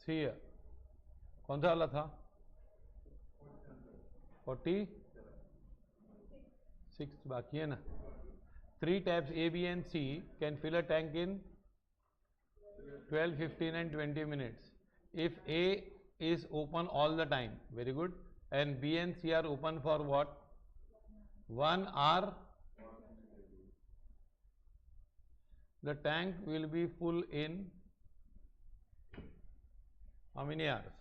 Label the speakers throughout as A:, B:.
A: सी है, कौन सा वाला था? 46 बाकी है ना। 3 taps A, B and C can fill a tank in 12, 15 and 20 minutes. If A is open all the time, very good, and B and C are open for what? 1 hour, the tank will be full in how many hours?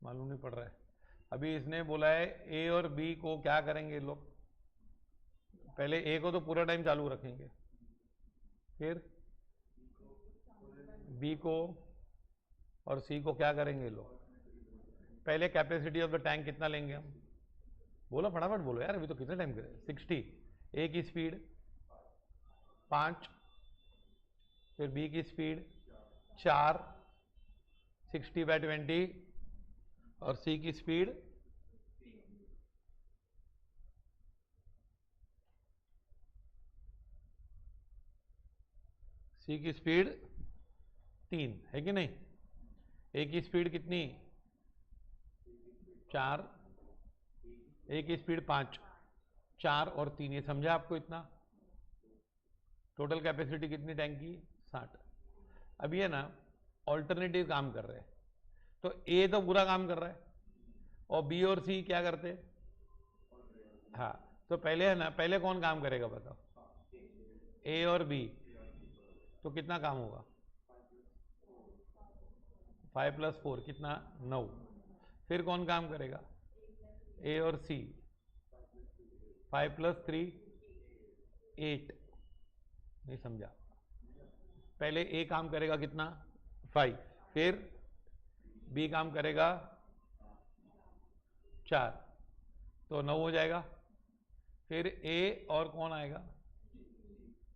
A: मालूम नहीं पड़ रहा है। अभी इसने बोला है ए और बी को क्या करेंगे लोग, पहले ए को तो पूरा टाइम चालू रखेंगे, फिर बी को और सी को क्या करेंगे लोग। पहले कैपेसिटी ऑफ द टैंक कितना लेंगे हम, बोलो फटाफट बोलो यार, अभी तो कितना टाइम करें। 60, ए की स्पीड 5, फिर बी की स्पीड 4, 60/20, और सी की स्पीड 3 है कि नहीं। ए की स्पीड कितनी 4, ए की स्पीड 5, 4 और 3, ये समझा आपको इतना। टोटल कैपेसिटी कितनी टैंक की 60। अब ये ना ऑल्टरनेटिव काम कर रहे हैं, तो ए तो पूरा काम कर रहा है और बी और सी क्या करते हैं। हाँ, तो पहले है ना, पहले कौन काम करेगा बताओ, ए और बी, तो कितना काम होगा 5 + 4 कितना 9। फिर कौन काम करेगा, ए और सी, 5 + 3 8। नहीं समझा, पहले ए काम करेगा कितना 5, फिर बी काम करेगा 4, तो 9 हो जाएगा। फिर ए और कौन आएगा,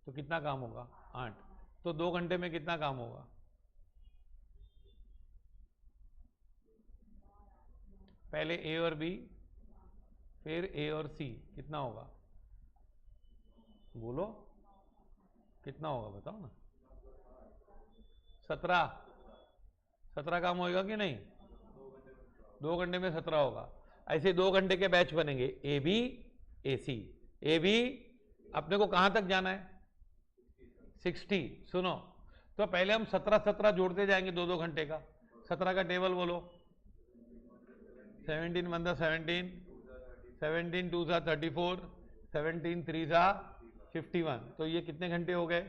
A: तो कितना काम होगा 8, तो 2 घंटे में कितना काम होगा। पहले ए और बी, फिर ए और सी, कितना होगा बोलो, कितना होगा बताओ ना। 17 काम होगा कि नहीं, 2 घंटे में 17 होगा। ऐसे 2 घंटे के बैच बनेंगे, A B A C. A B अपने को कहां तक जाना है 60। सुनो, तो पहले हम 17 जोड़ते जाएंगे 2-2 घंटे का। 17 का टेबल बोलो, 17 × 17, 17 2 सा 34, 17 3 सा 51। तो ये कितने घंटे हो गए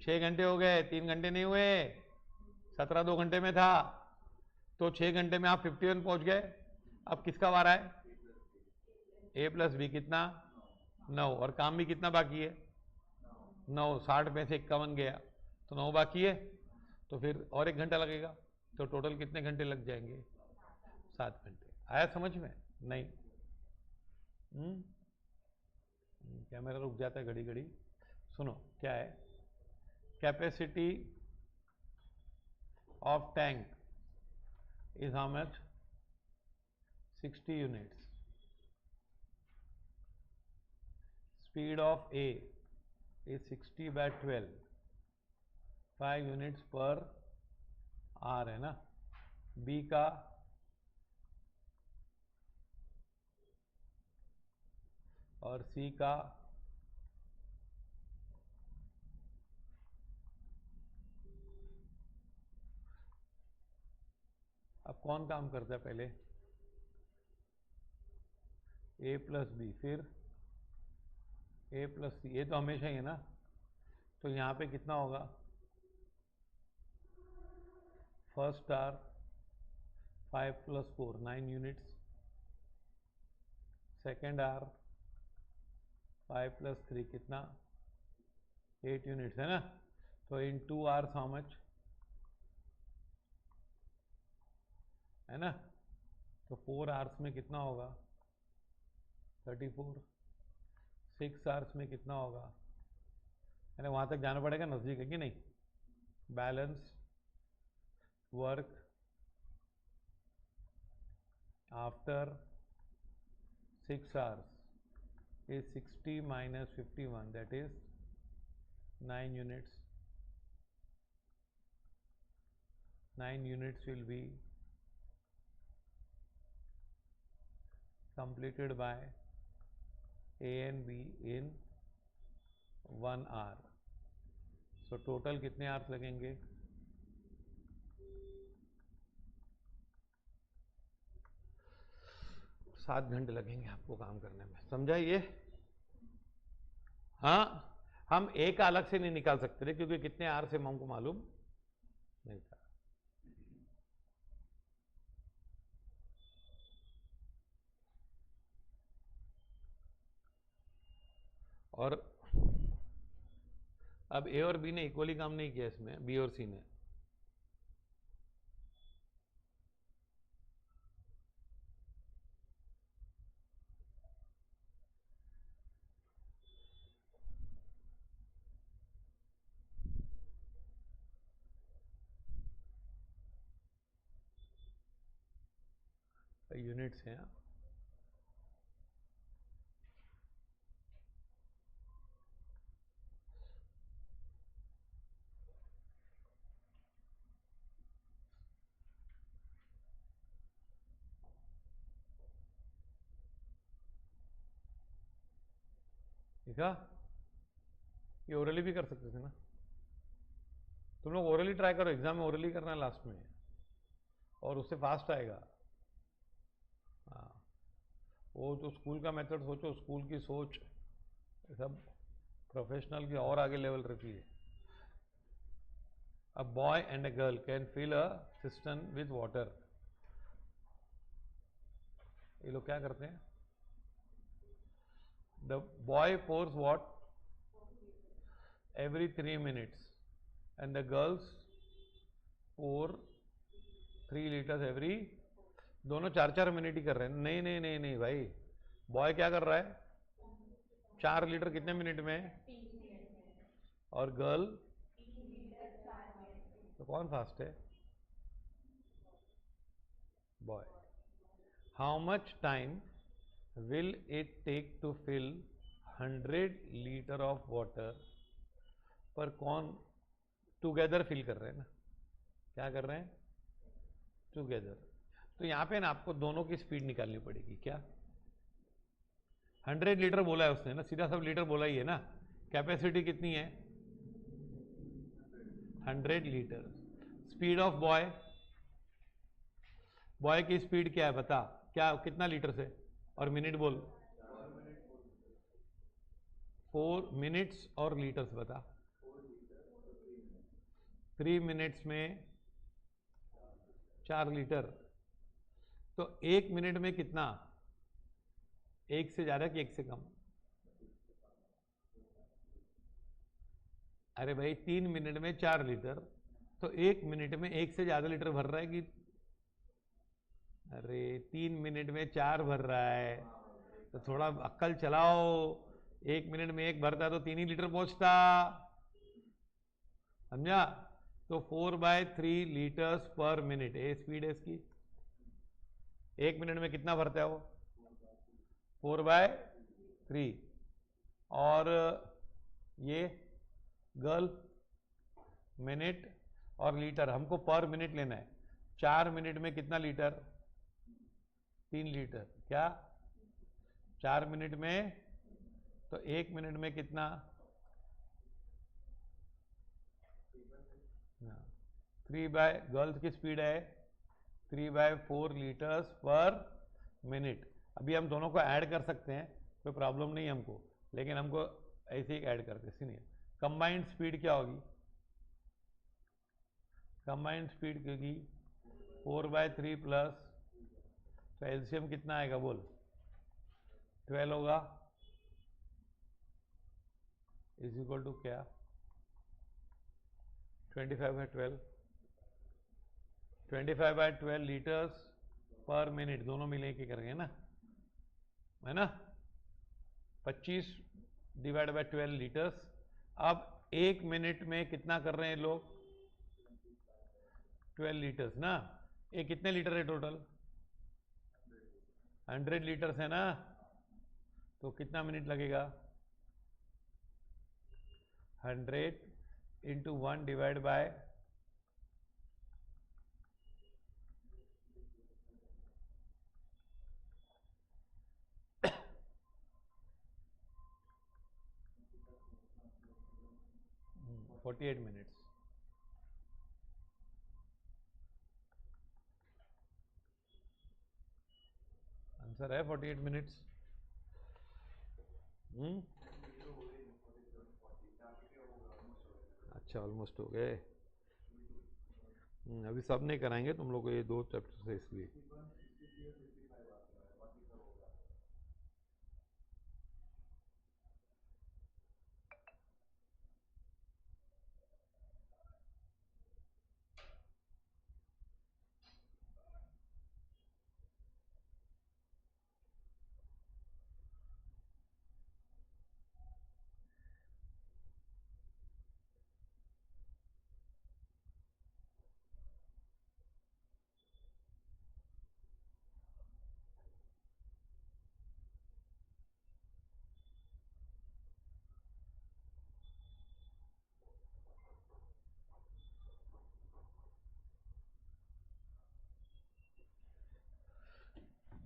A: 6 घंटे हो गए, 3 घंटे नहीं हुए। 17 2 घंटे में था, तो 6 घंटे में आप 51 पहुंच गए। अब किसका वारा है, ए प्लस बी, कितना 9, और काम भी कितना बाकी है 9। 60 में से 51 गया, तो 9 बाकी है, तो फिर और 1 घंटा लगेगा, तो टोटल कितने घंटे लग जाएंगे 7 घंटे। आया समझ में नहीं। कैमरा रुक जाता है घड़ी घड़ी। सुनो क्या है, capacity of tank is how much 60 units. Speed of A is 60/12, 5 units per hour है ना। बी का और सी का अब कौन काम करता है, पहले ए प्लस बी, फिर ए प्लस सी, ये तो हमेशा ही है ना। तो यहां पे कितना होगा, first hour 5 + 4 9 units, second hour 5 + 3 कितना 8 यूनिट्स है ना। तो इन 2 आवर्स हाउ मच है ना। तो 4 आवर्स में कितना होगा 34, 6 आवर्स में कितना होगा, यानी वहां तक जाना पड़ेगा, नजदीक है कि नहीं। Balance work after 6 hours is 60 minus 51, that is 9 units, 9 units will be completed by A and B in 1 hour. So total कितने आवर्स लगेंगे? 7 घंटे लगेंगे आपको काम करने में। समझा ये? हाँ, हम एक अलग से नहीं निकाल सकते थे क्योंकि कितने आवर्स से हमको मालूम नहीं था। और अब ए और बी ने इक्वली काम नहीं किया इसमें, बी और सी ने। यूनिट्स हैं। ठीक है, ये ओरली भी कर सकते थे ना। तुम लोग ओरली ट्राई करो, एग्जाम में ओरली करना है लास्ट में, और उससे फास्ट आएगा। हाँ, वो तो स्कूल का मेथड सोचो, स्कूल की सोच सब प्रोफेशनल की और आगे लेवल रहती है। A boy and a girl can fill a cistern with water. ये लोग क्या करते हैं? The boy pours what? Every 3 minutes, and the girls pour 3 liters every। दोनों 4-4 मिनट ही कर रहे हैं। नहीं नहीं नहीं नहीं भाई, बॉय क्या कर रहा है? 4 लीटर कितने मिनट में? और गर्ल? तो कौन फास्ट है? Boy. How much time will it take to fill 100 litre of water? पर कौन टुगेदर फिल कर रहे हैं ना? क्या कर रहे हैं? टुगेदर। तो यहां पे ना आपको दोनों की स्पीड निकालनी पड़ेगी। क्या 100 लीटर बोला है उसने ना, सीधा सब लीटर बोला ही है ना। कैपेसिटी कितनी है? 100 litre. Speed of boy, boy की स्पीड क्या है बता? क्या कितना लीटर से? और मिनट बोल। 4 मिनट्स और लीटर्स बता। 3 मिनट्स में 4 लीटर। तो 1 मिनट में कितना? 1 से ज्यादा कि 1 से कम? अरे भाई 3 मिनट में 4 लीटर, तो 1 मिनट में 1 से ज्यादा लीटर भर रहा है कि? अरे 3 मिनट में 4 भर रहा है, तो थोड़ा अक्ल चलाओ। 1 मिनट में 1 भरता तो 3 ही लीटर पहुंचता। समझा? तो 4/3 लीटर्स पर मिनट ये स्पीड है इसकी। 1 मिनट में कितना भरता है वो? 4/3। और ये गर्ल मिनट और लीटर, हमको पर मिनट लेना है। 4 मिनट में कितना लीटर? 3 लीटर। क्या 4 मिनट में? तो 1 मिनट में कितना? 3 बाय, गर्ल्स की स्पीड है 3/4 लीटर्स पर मिनट। अभी हम दोनों को ऐड कर सकते हैं, कोई प्रॉब्लम नहीं है हमको, लेकिन हमको ऐसे ही ऐड करते इसलिए। कंबाइंड स्पीड क्या होगी? कंबाइंड स्पीड क्योंकि 4/3 प्लस, तो एलसीएम कितना आएगा बोल? 12 होगा। इज इक्वल टू क्या? 25/12। 25/12 लीटर्स पर मिनट, दोनों मिले के करेंगे ना, है ना? 25 डिवाइड बाय 12 लीटर्स। अब 1 मिनट में कितना कर रहे हैं लोग? 12 लीटर्स ना। ये कितने लीटर है टोटल? 100 लीटर्स है ना, तो कितना मिनट लगेगा? 100 into 1 divide by 48 minutes. Answer है 48 मिनट्स। अच्छा, ऑलमोस्ट हो गए। अभी सब नहीं कराएंगे तुम लोग को, ये 2 चैप्टर से इसलिए।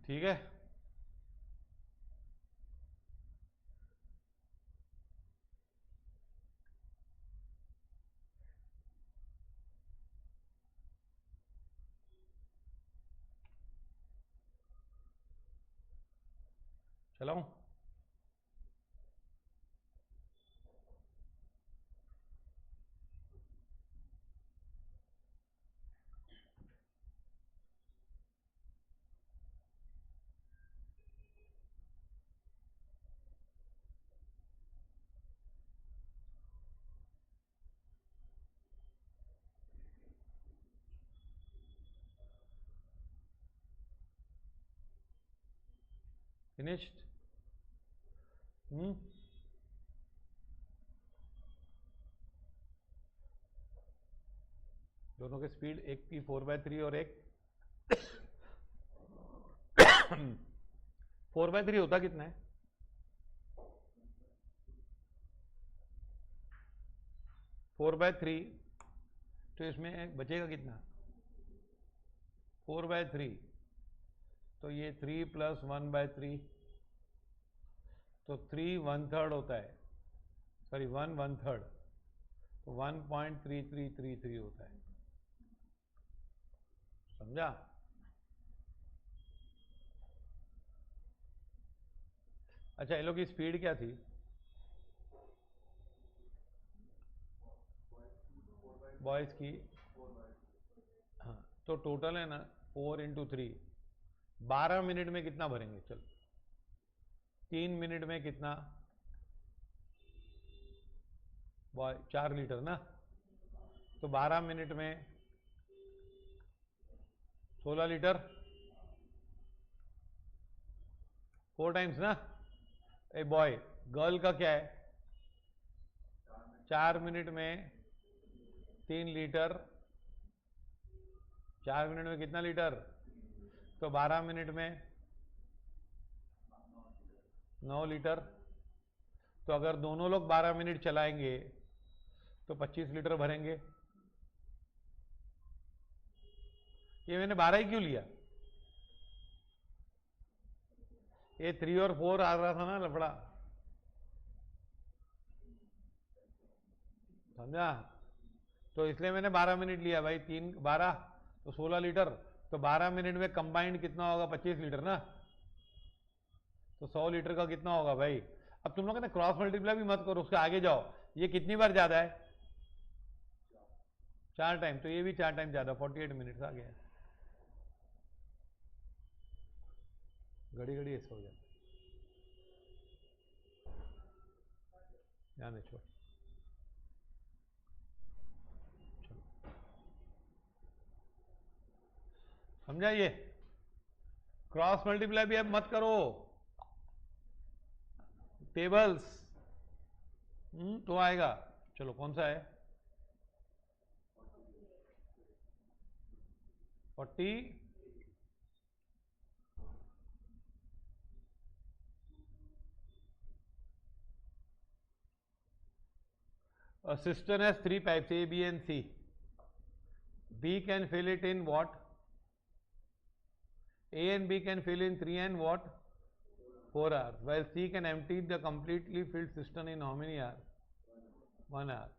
A: ठीक है, चलाऊं? फिनिश्ड? दोनों के स्पीड, एक की 4/3 और एक 4/3 होता कितना है? 4/3, तो इसमें बचेगा कितना? 4/3, तो ये 3 + 1/3, तो 3 1/3 होता है, सॉरी 1 1/3, तो 1.3333 होता है। समझा? अच्छा, ये लोग की स्पीड क्या थी? बॉयज की, हाँ, तो टोटल है ना 4 × 3, 12 मिनट में कितना भरेंगे? चल, 3 मिनट में कितना? बॉय 4 लीटर ना, तो 12 मिनट में 16 लीटर, 4 टाइम्स ना। ए बॉय, गर्ल का क्या है? 4 मिनट में 3 लीटर, 4 मिनट में कितना लीटर? तो 12 मिनट में 9 लीटर। तो अगर दोनों लोग 12 मिनट चलाएंगे तो 25 लीटर भरेंगे। ये मैंने 12 ही क्यों लिया? ये 3 और 4 आ रहा था ना लफड़ा, समझा? तो इसलिए मैंने 12 मिनट लिया भाई, 3 12 तो 16 लीटर, तो 12 मिनट में कंबाइंड कितना होगा? 25 लीटर ना, तो 100 लीटर का कितना होगा भाई? अब तुम लोग ना क्रॉस मल्टीप्लाई भी मत करो, उसके आगे जाओ। ये कितनी बार ज्यादा है? 4 टाइम, तो ये भी 4 टाइम ज्यादा, 48 मिनट आ गया। घड़ी घड़ी ऐसा हो जाता है, ध्यान छोड़। समझा? ये क्रॉस मल्टीप्लाई भी अब मत करो, टेबल्स तो आएगा। चलो, कौन सा है? 40, a cistern has 3 pipes A, B and C. B can fill it in what? A and B can fill in 3 and what? 4 hours, while C can empty the completely filled cistern in how many hours? 1 hour.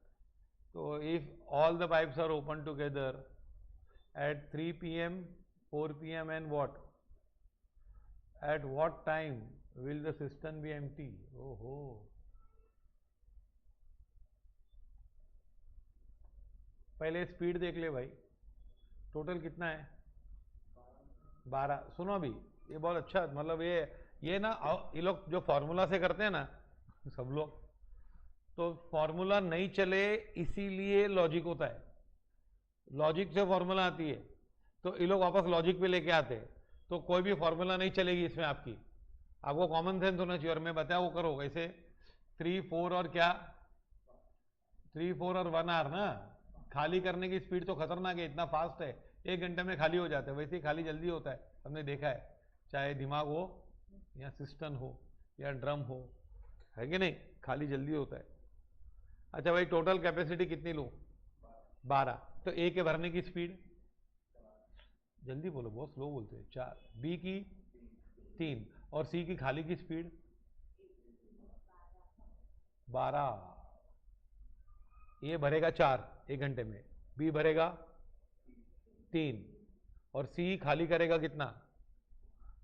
A: तो if all the pipes are open together at 3 p.m, 4 p.m and what? At what time will the cistern be empty? Oh ho. पहले speed देख ले भाई, total कितना है? 12। सुनो अभी, ये बहुत अच्छा, मतलब ये ना ये लोग जो फॉर्मूला से करते हैं ना सब लोग, तो फॉर्मूला नहीं चले इसीलिए लॉजिक होता है, लॉजिक से फॉर्मूला आती है, तो ये लोग वापस लॉजिक पे लेके आते हैं, तो कोई भी फॉर्मूला नहीं चलेगी इसमें आपकी, आपको कॉमन सेंस होना चाहिए, और मैं बताया वो करो ऐसे 3, 4 और क्या 3, 4 और 1 आवर ना, खाली करने की स्पीड तो खतरनाक है, इतना फास्ट है, 1 घंटे में खाली हो जाता है, वैसे ही खाली जल्दी होता है, हमने देखा है, चाहे दिमाग हो या सिस्टम हो या ड्रम हो, है कि नहीं, खाली जल्दी होता है। अच्छा भाई, टोटल कैपेसिटी कितनी लो? 12। तो ए के भरने की स्पीड, जल्दी बोलो, बहुत स्लो बोलते हैं, 4, बी की 3 और सी की खाली की स्पीड 12। ए भरेगा 4 1 घंटे में, बी भरेगा 3 और सी खाली करेगा कितना?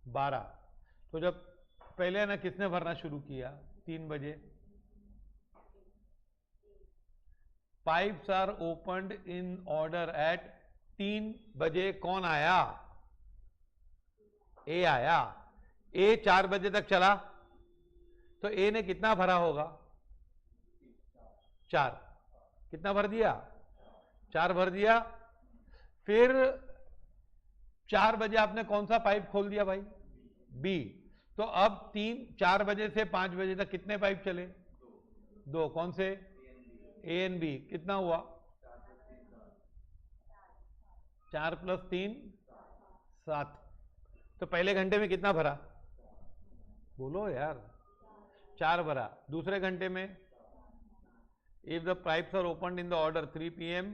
A: 12। तो जब पहले ना किसने भरना शुरू किया? 3 बजे। Pipes are opened in order at 3 बजे। कौन आया? ए आया। ए 4 बजे तक चला, तो ए ने कितना भरा होगा? 4। कितना भर दिया? 4 भर दिया। फिर 4 बजे आपने कौन सा पाइप खोल दिया भाई? बी। तो अब 4 बजे से 5 बजे तक कितने पाइप चले? 2। कौन से? A and B. कितना हुआ? 4 + 3 7। तो पहले घंटे में कितना भरा? बोलो यार। 4 भरा। दूसरे घंटे में if the pipes are open in the order 3 PM,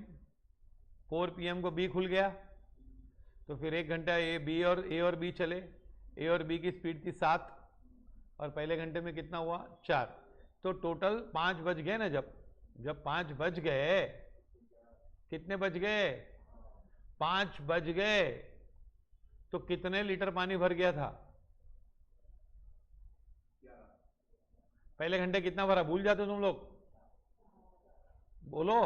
A: 4 PM को बी खुल गया, तो फिर 1 घंटा ए और बी चले। ए और बी की स्पीड थी 7 और पहले घंटे में कितना हुआ? 4। तो टोटल 5 बज गए ना। जब 5 बज गए, कितने बज गए? 5 बज गए, तो कितने लीटर पानी भर गया था? पहले घंटे कितना भरा? भूल जाते तुम लोग, बोलो।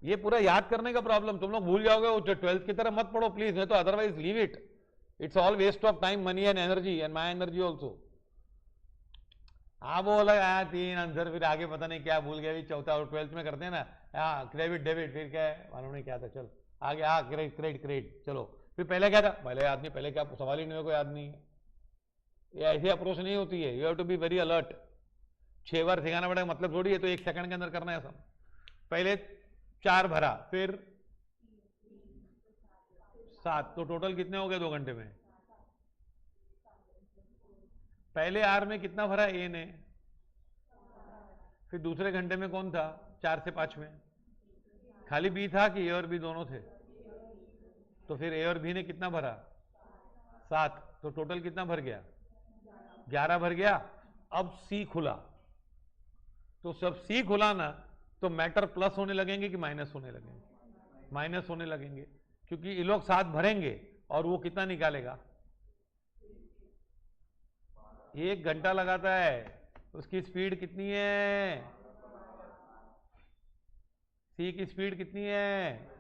A: ये पूरा याद करने का प्रॉब्लम, तुम लोग भूल जाओगे, वो 12th की तरह मत पढ़ो प्लीज, नहीं तो otherwise leave it, it's all waste of time, money and energy and my energy also. आप बोला यार 3 आंसर, फिर आगे पता नहीं क्या भूल गया, चौथा और 12th में करते हैं ना, हाँ क्रेडिट डेबिट, फिर क्या है मालूम नहीं क्या था। चल आगे, हाँ क्रेडिट, चलो फिर पहले क्या था? पहले याद नहीं, पहले क्या सवाल ही नहीं हो, याद नहीं है। ये ऐसी अप्रोच नहीं होती है, you have to be very alert. 6 बार सिखाना पड़ेगा मतलब थोड़ी है, तो 1 सेकंड के अंदर करना है सब। पहले 4 भरा, फिर 7, तो टोटल कितने हो गए 2 घंटे में? पहले आर में कितना भरा ए ने? फिर दूसरे घंटे में कौन था? 4 से 5 में खाली बी था कि ए और बी दोनों थे? तो फिर ए और बी ने कितना भरा? 7। तो टोटल कितना भर गया? 11 भर गया। अब सी खुला, तो जब सी खुला ना, तो मैटर प्लस होने लगेंगे कि माइनस होने लगेंगे? माइनस होने लगेंगे, क्योंकि ये लोग 7 भरेंगे और वो कितना निकालेगा? 1 घंटा लगाता है। उसकी स्पीड कितनी है? सी की स्पीड कितनी है?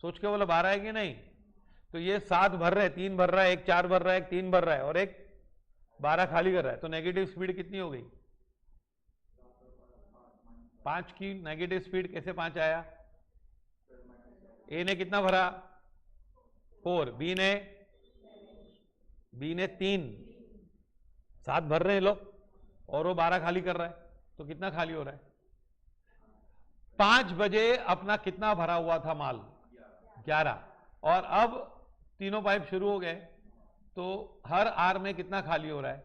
A: सोच के बोला 12 है कि नहीं? तो ये 7 भर रहे, 3 भर रहा है, 1 4 भर रहा है, 1 3 भर रहा है और 1 12 खाली कर रहा है, तो नेगेटिव स्पीड कितनी हो गई? 5 की नेगेटिव स्पीड। कैसे 5 आया? ए ने कितना भरा? 4। बी ने 3। 7 भर रहे हैं लोग और वो 12 खाली कर रहा है, तो कितना खाली हो रहा है? 5 बजे अपना कितना भरा हुआ था माल? 11। और अब तीनों पाइप शुरू हो गए, तो हर आर में कितना खाली हो रहा है?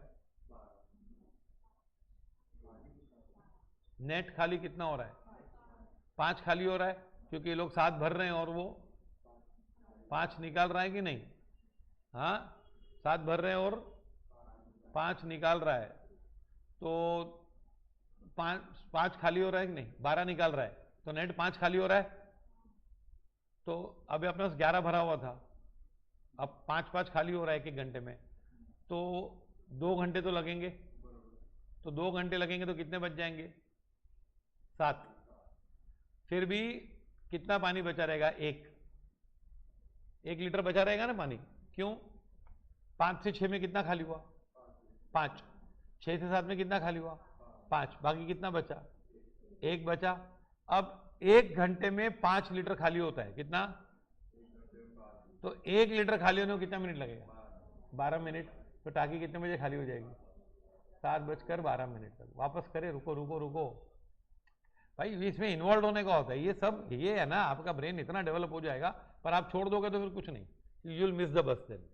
A: नेट खाली कितना हो रहा है? 5 खाली हो रहा है, क्योंकि ये लोग 7 भर रहे हैं और वो 5 निकाल रहा है कि नहीं? हाँ, 7 भर रहे हैं और 5 निकाल रहा है, तो 5 खाली हो रहा है कि नहीं? 12 निकाल रहा है, तो नेट 5 खाली हो रहा है। तो अभी अपने पास 11 भरा हुआ था, अब 5 खाली हो रहा है 1 घंटे में, तो 2 घंटे तो लगेंगे। तो 2 घंटे लगेंगे तो कितने बच जाएंगे? 7। फिर भी कितना पानी बचा रहेगा? 1 लीटर बचा रहेगा ना पानी। क्यों? 5 से 6 में कितना खाली हुआ? 5। 6 से 7 में कितना खाली हुआ? 5। बाकी कितना बचा? 1 बचा। अब 1 घंटे में 5 लीटर खाली होता है। कितना? तो 1 लीटर खाली होने को कितना मिनट लगेगा? 12 मिनट। तो टाकी कितने बजे खाली हो जाएगी? 7:12 तक। वापस करें? रुको रुको रुको भाई, इसमें इन्वॉल्व होने का होता है ये सब। ये है ना, आपका ब्रेन इतना डेवलप हो जाएगा, पर आप छोड़ दोगे तो फिर कुछ नहीं, you will miss the bus then.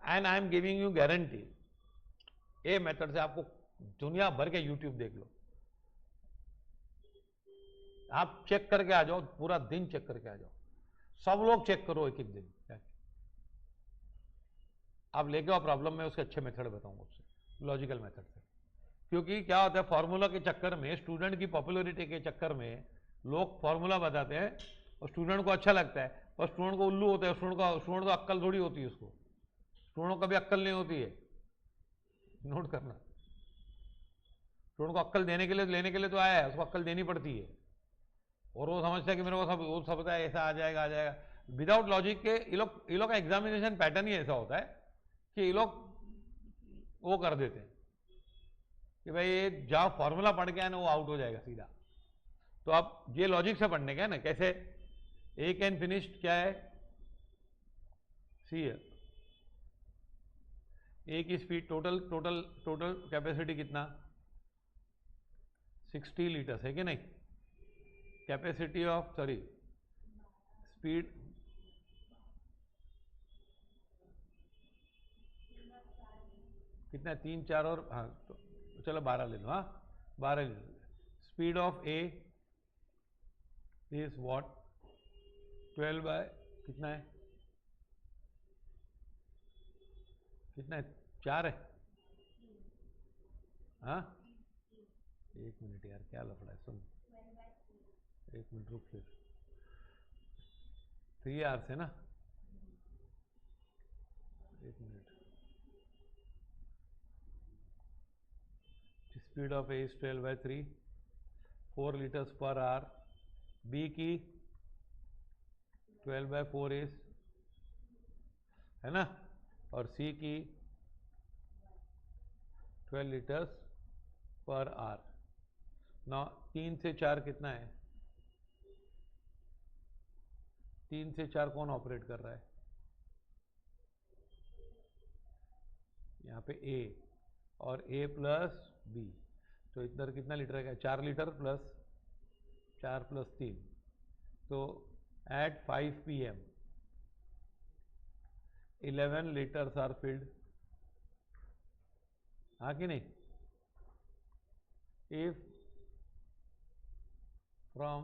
A: And I am giving you guarantee, ये मेथड से आपको दुनिया भर के यूट्यूब देख लो, आप चेक करके आ जाओ, पूरा दिन चेक करके आ जाओ, सब लोग चेक करो एक दिन। आप लेके आओ प्रॉब्लम में, उसके अच्छे मेथड बताऊंगा उससे, लॉजिकल मेथड से। क्योंकि क्या होता है, फॉर्मूला के चक्कर में, स्टूडेंट की पॉपुलैरिटी के चक्कर में लोग फॉर्मूला बताते हैं और स्टूडेंट को अच्छा लगता है, और स्टूडेंट को उल्लू होता है। स्टूडेंट को अक्ल थोड़ी होती है, उसको स्टूडेंट को कभी अक्ल नहीं होती है, नोट करना। स्टूडेंट को अक्ल देने के लिए, लेने के लिए तो आया है, उसको अक्ल देनी पड़ती है, और वो समझता है कि मेरे को सब, वो सब है ऐसा आ जाएगा आ जाएगा। विदाउट लॉजिक के ये लोग का एग्जामिनेशन पैटर्न ही ऐसा होता है कि ये लोग वो कर देते हैं कि भाई ये जहाँ फॉर्मूला पढ़ के आए ना, वो आउट हो जाएगा सीधा। तो आप ये लॉजिक से पढ़ने का है ना, कैसे? ए कैन फिनिश्ड क्या है? सी है। ए की speed, total total total capacity कितना? 60 लीटर्स है कि नहीं? कैपेसिटी ऑफ, सॉरी, स्पीड कितना है? 3 4 और, हाँ तो चलो 12 ले लो। हाँ 12 ले लो। Speed of A is what? 12 by कितना है? कितना है? 4 है। हाँ 1 मिनट यार, क्या लफड़ा है, सुन 1 मिनट रुक, फिर 3 आवर्स है ना? 1 minute. Speed of A is 12/3, 4 litres पर आवर। बी की 12/4 इज, है ना? और सी की 12 लीटर्स पर आवर। ना 3 से 4 कितना है? 3 से 4 कौन ऑपरेट कर रहा है? यहाँ पे ए और ए प्लस बी, तो इधर कितना लीटर है? 4 लीटर प्लस 4 प्लस 3, तो at 5 PM 11 litres are filled. हाँ कि नहीं? If from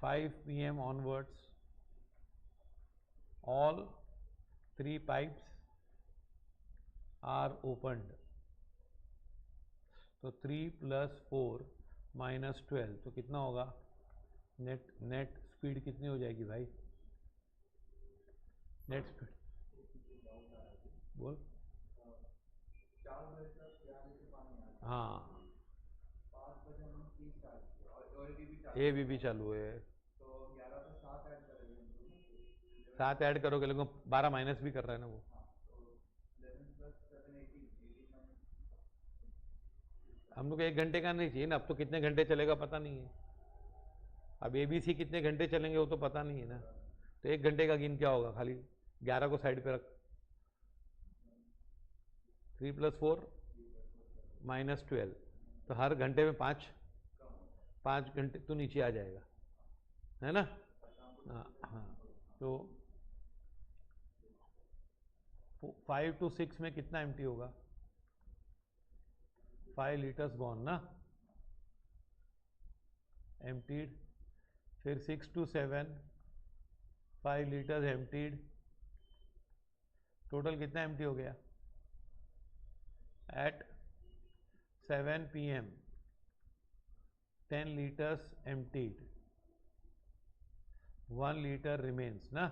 A: 5 PM onwards all 3 pipes are opened, तो 3 + 4 - 12, तो कितना होगा? नेट स्पीड कितनी हो जाएगी भाई? नेट स्पीड बोल। हाँ ए बी चालू है, 7 ऐड करोगे, लेकिन 12 माइनस भी कर रहा है ना वो। हम लोग 1 घंटे का नहीं चाहिए ना, अब तो कितने घंटे चलेगा पता नहीं है। अब ABC कितने घंटे चलेंगे वो तो पता नहीं है ना, तो 1 घंटे का गिन क्या होगा? खाली 11 को साइड पे रख, 3 + 4 - 12, तो हर घंटे में 5 घंटे तो नीचे आ जाएगा, है ना? हाँ हाँ, तो 5 to 6 में कितना एम्प्टी होगा? 5 लीटर्स गॉन ना, एम्प्टीड। फिर 6 to 7 5 लीटर्स एम्प्टीड, टोटल कितना एम्प्टी हो गया? At 7 PM 10 liters emptied, 1 liter remains ना,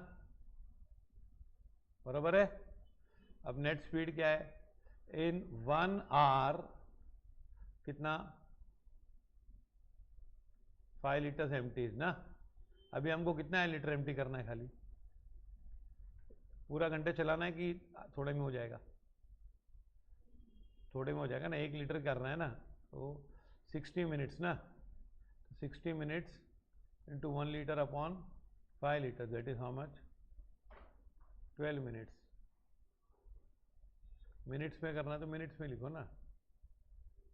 A: बराबर है। अब नेट स्पीड क्या है, इन 1 आवर कितना, 5 लीटर्स एम्प्टीज ना। अभी हमको कितना है लीटर एम्प्टी करना है, खाली पूरा घंटे चलाना है कि थोड़े में हो जाएगा, थोड़े में हो जाएगा ना, 1 लीटर करना है ना, तो 60 मिनट्स ना, 60 minutes into 1 litre upon 5 litre, that is how much, 12 minutes. Minutes में करना तो मिनट्स में लिखो ना,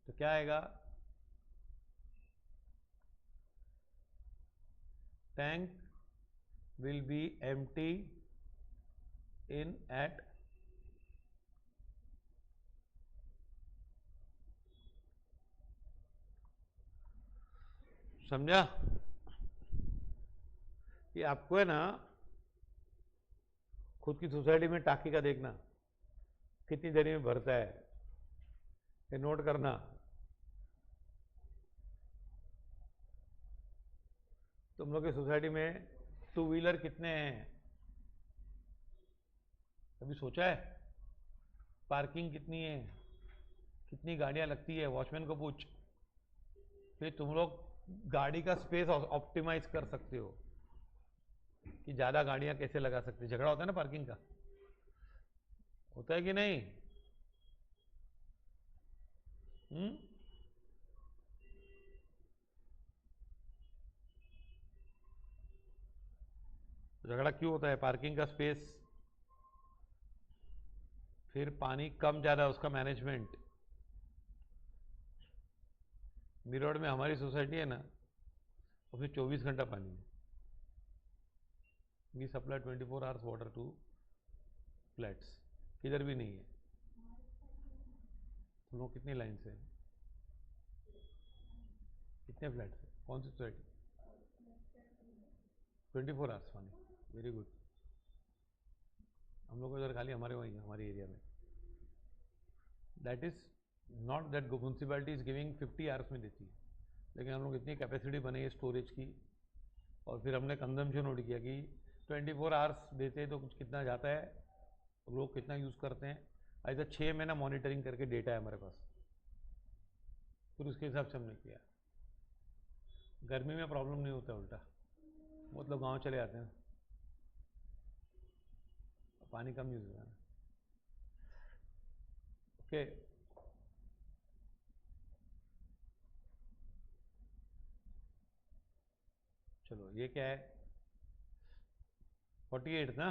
A: तो क्या आएगा, tank will be empty in eight समझा कि आपको है ना खुद की सोसाइटी में टाकी का देखना कितनी देरी में भरता है, ये नोट करना। तुम लोग की सोसाइटी में 2 व्हीलर कितने हैं, कभी सोचा है? पार्किंग कितनी है, कितनी गाड़ियां लगती है, वॉचमैन को पूछ। फिर तुम लोग गाड़ी का स्पेस ऑप्टिमाइज कर सकते हो कि ज़्यादा गाड़ियां कैसे लगा सकते। झगड़ा होता है ना पार्किंग का, होता है कि नहीं? झगड़ा क्यों होता है? पार्किंग का स्पेस, फिर पानी कम ज़्यादा उसका मैनेजमेंट। मिरोड में हमारी सोसाइटी है ना, उसमें 24 घंटा पानी है। We supply 24 hours water to flats, किधर भी नहीं है। तुम लोग कितनी लाइन से, कितने फ्लैट से, कौन सी सोसाइटी? 24 आवर्स पानी, वेरी गुड। हम लोग को इधर खाली हमारे वहीं, हमारे एरिया में। That is not that municipality is giving 50 hours में देती है, लेकिन हम लोग इतनी कैपेसिटी बनाई है स्टोरेज की, और फिर हमने कंजम्पशन नोट किया कि 24 आवर्स देते हैं तो कुछ कितना जाता है, लोग कितना यूज़ करते हैं। ऐसा 6 महीना मॉनिटरिंग करके डेटा है हमारे पास, फिर उसके हिसाब से हमने किया। गर्मी में प्रॉब्लम नहीं होता, उल्टा मतलब गांव चले जाते हैं, पानी कम यूज होता है। ओके, चलो ये क्या है, 48 ना।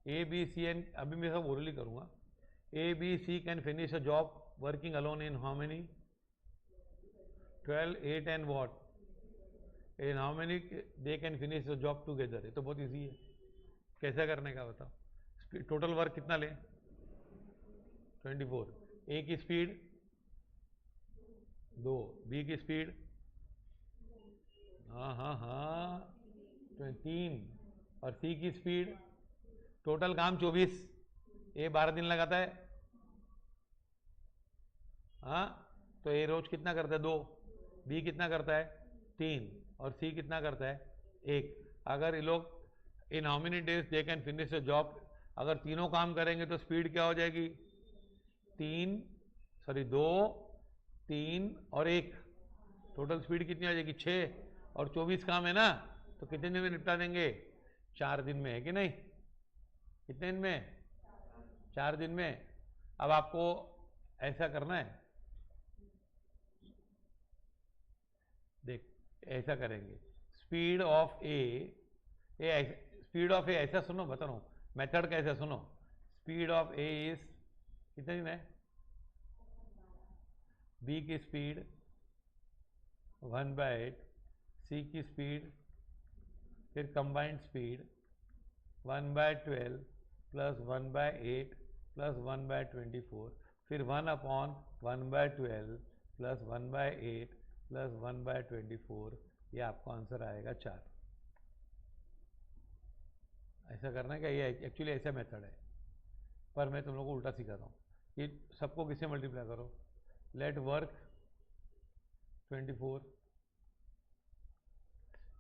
A: ए बी सी एन, अभी मैं सब ओरली करूंगा। A B C can finish a job working alone in how many, 12, 8 and what, in how many they can finish the job together. ये तो बहुत इजी है, कैसे करने का बताओ। टोटल वर्क कितना ले, 24। ए की स्पीड 2, बी की स्पीड हाँ 3, और सी की स्पीड, टोटल काम 24। ए 12 दिन लगाता है, हाँ, तो ए रोज कितना करता है, 2। बी कितना करता है, 3, और सी कितना करता है, 1। अगर ये लोग इन how many days they can finish the job, अगर तीनों काम करेंगे तो स्पीड क्या हो जाएगी, 2, 3 और 1, टोटल स्पीड कितनी आ जाएगी, 6। और 24 काम है ना, तो कितने दिन में निपटा देंगे, 4 दिन में, है कि नहीं? कितने दिन में, 4 दिन में। अब आपको ऐसा करना है, देख ऐसा करेंगे, speed of A, speed of A ऐसा सुनो, बता रहा हूँ मेथड कैसे, सुनो। स्पीड ऑफ ए इज कितने दिन है, बी की स्पीड 1/8, सी की स्पीड, फिर कंबाइंड स्पीड 1/12 प्लस 1/8 प्लस 1/24, फिर 1/1/12 प्लस 1/8 प्लस 1/24, ये आपको आंसर आएगा 4। ऐसा करना है क्या, ये एक्चुअली ऐसा मेथड है, पर मैं तुम लोगों को उल्टा सिखा रहा हूँ। ये सबको किससे मल्टीप्लाई करो, लेट वर्क 24,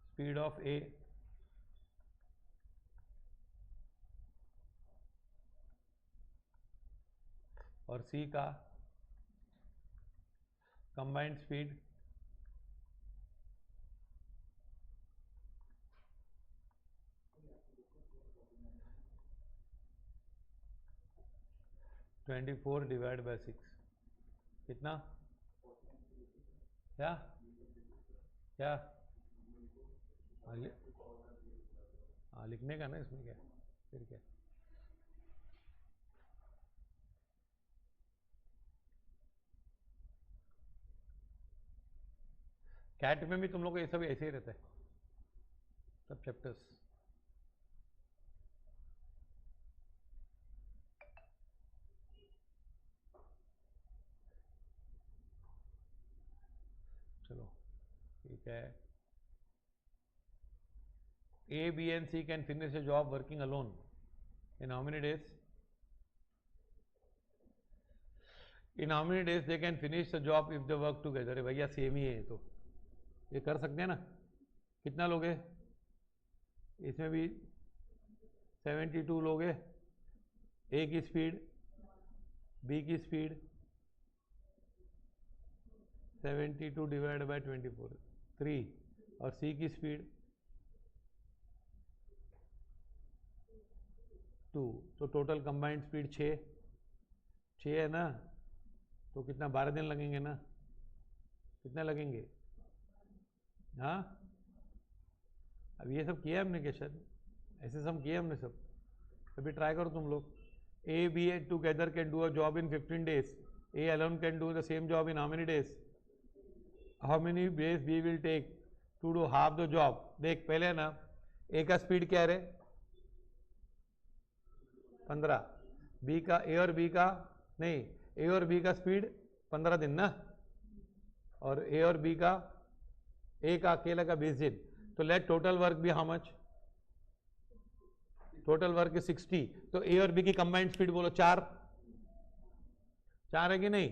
A: स्पीड ऑफ ए और सी का कंबाइंड स्पीड 24 डिवाइड बाय 6 कितना? क्या क्या लिखने का ना इसमें, क्या फिर क्या? कैट में भी तुम लोग को ये सब ऐसे ही रहता है, सब चैप्टर्स। चलो ठीक है। A, B and C can finish a job working alone in how many days? In how many days they can finish the job if they work together? अरे भैया सेम ही है, तो ये कर सकते हैं ना। कितना लोगे? इसमें भी 72 लोगे। A की स्पीड, B की स्पीड 72 डिवाइड बाय 24 3, और C की स्पीड 2, तो टोटल कंबाइंड स्पीड 6 है ना। तो कितना, 12 दिन लगेंगे ना? कितने लगेंगे? हाँ, अब ये सब किया हमने क्वेश्चन, ऐसे सब किया हमने सब। अभी ट्राई करो तुम लोग। A, B together can do a job in 15 days. A alone can do the same job in how many days? How many days B will take to do half the job? देख पहले ना, A का speed क्या है? 15। B का, A और B का नहीं, A और B का स्पीड 15 दिन ना, और A और B का, A का अकेला का 20 दिन। तो लेट टोटल वर्क भी how much? Total work is 60। तो A और B की कंबाइंड स्पीड बोलो 4 है कि नहीं?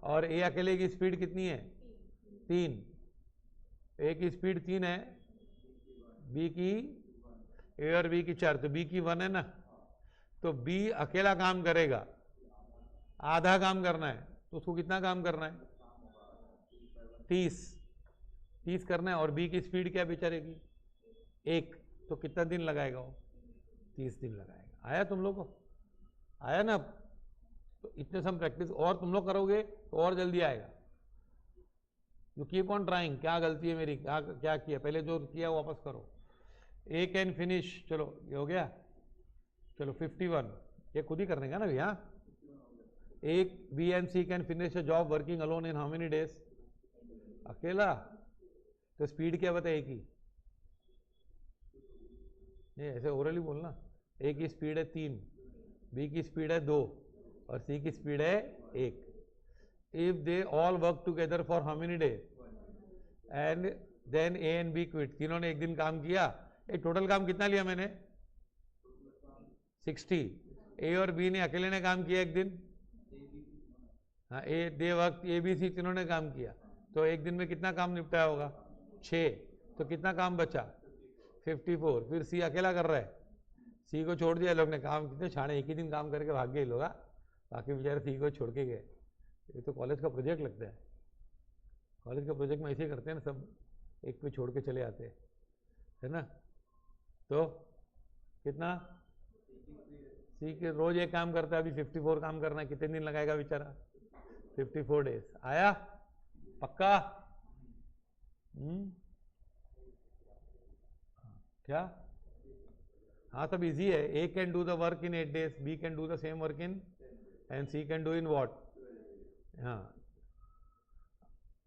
A: और A अकेले की स्पीड कितनी है? 3। A की स्पीड 3 है, B की, A और B की 4, तो B की 1 है ना। तो B अकेला काम करेगा, आधा काम करना है, तो उसको कितना काम करना है? 30 करना है। और B की स्पीड क्या बेचारेगी? 1, तो कितना दिन लगाएगा वो? 30 दिन लगाएगा। आया तुम लोग को? आया ना? तो इतने सब प्रैक्टिस और तुम लोग करोगे तो और जल्दी आएगा। You keep on trying. क्या गलती है मेरी, क्या किया? पहले जो किया वापस करो। ए कैन फिनिश, चलो ये हो गया। चलो 51, ये खुद ही करने का ना भैया। A, B and C can finish a job working alone in how many days? अकेला। तो स्पीड क्या बताए की? ये ऐसे ओरली बोलना। ए की स्पीड है 3, बी की स्पीड है 2, और सी की स्पीड है 1। If they all work together for how many day and then A and B quit, तीनों ने एक दिन काम किया। टोटल काम कितना लिया मैंने? 60। ए और बी ने अकेले ने काम किया एक दिन। हाँ, ए दे वर्क, ए बी सी तीनों ने काम किया, तो एक दिन में कितना काम निपटाया होगा? 6। तो कितना काम बचा? 54। फिर सी अकेला कर रहा है, सी को छोड़ दिया लोग ने। काम कितने छाड़े, एक ही दिन काम करके भाग गए लोग। बाकी बेचारे सी को छोड़ के गए। ये तो कॉलेज का प्रोजेक्ट लगता है। कॉलेज का प्रोजेक्ट में ऐसे ही करते हैं ना, सब एक पे छोड़ के चले आते हैं, है ना। तो कितना? सी के रोज एक काम करता है, अभी 54 काम करना है। कितने दिन लगाएगा बेचारा? 54 डेज। आया? पक्का? क्या? हाँ, सब इजी है। A can do the work in 8 days, B can do the same work in, and C can do in what? हाँ,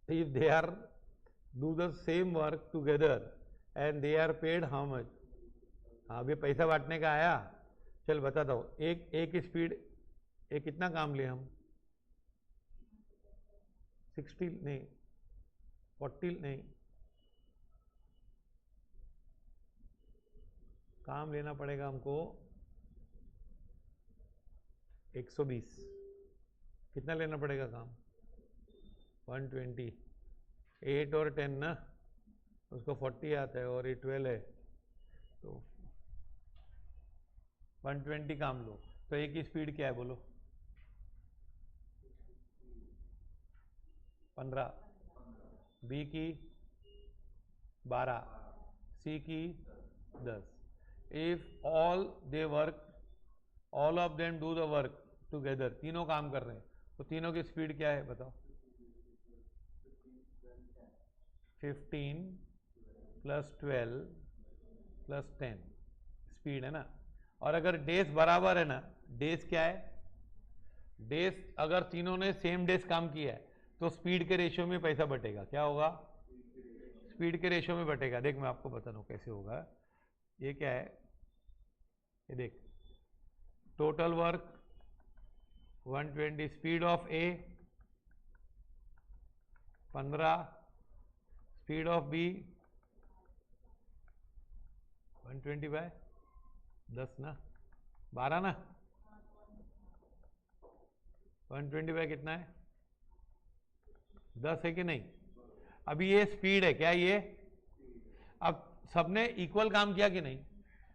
A: if they are do the same work together and they are paid how much? हाँ, अभी पैसा बांटने का आया। चल बताता हूँ। एक स्पीड, एक कितना काम लिए हम? 60 नहीं, 40 नहीं, काम लेना पड़ेगा हमको 120। कितना लेना पड़ेगा काम? 120। 8 और 10 ना, उसको 40 आता है और ये 12 है, तो 120 काम लो। तो ए की स्पीड क्या है बोलो? 15, बी की 12, सी की 10। If all of them do the work together, तीनों काम कर रहे हैं, तो तीनों की स्पीड क्या है बताओ? 15 प्लस 12 प्लस 10 स्पीड है ना। और अगर डेज बराबर है ना, डेज क्या है? डेज अगर तीनों ने सेम डेज काम किया है तो स्पीड के रेशियो में पैसा बटेगा। क्या होगा? स्पीड के रेशियो में बटेगा। देख मैं आपको बता दूं कैसे होगा। ये क्या है, ये देख, total work 120, speed of A 15, speed of B 120 by 10 ना, 12 ना, 120 बाय कितना है? 10 है कि नहीं? अभी ये स्पीड है क्या ये? अब सबने इक्वल काम किया कि नहीं?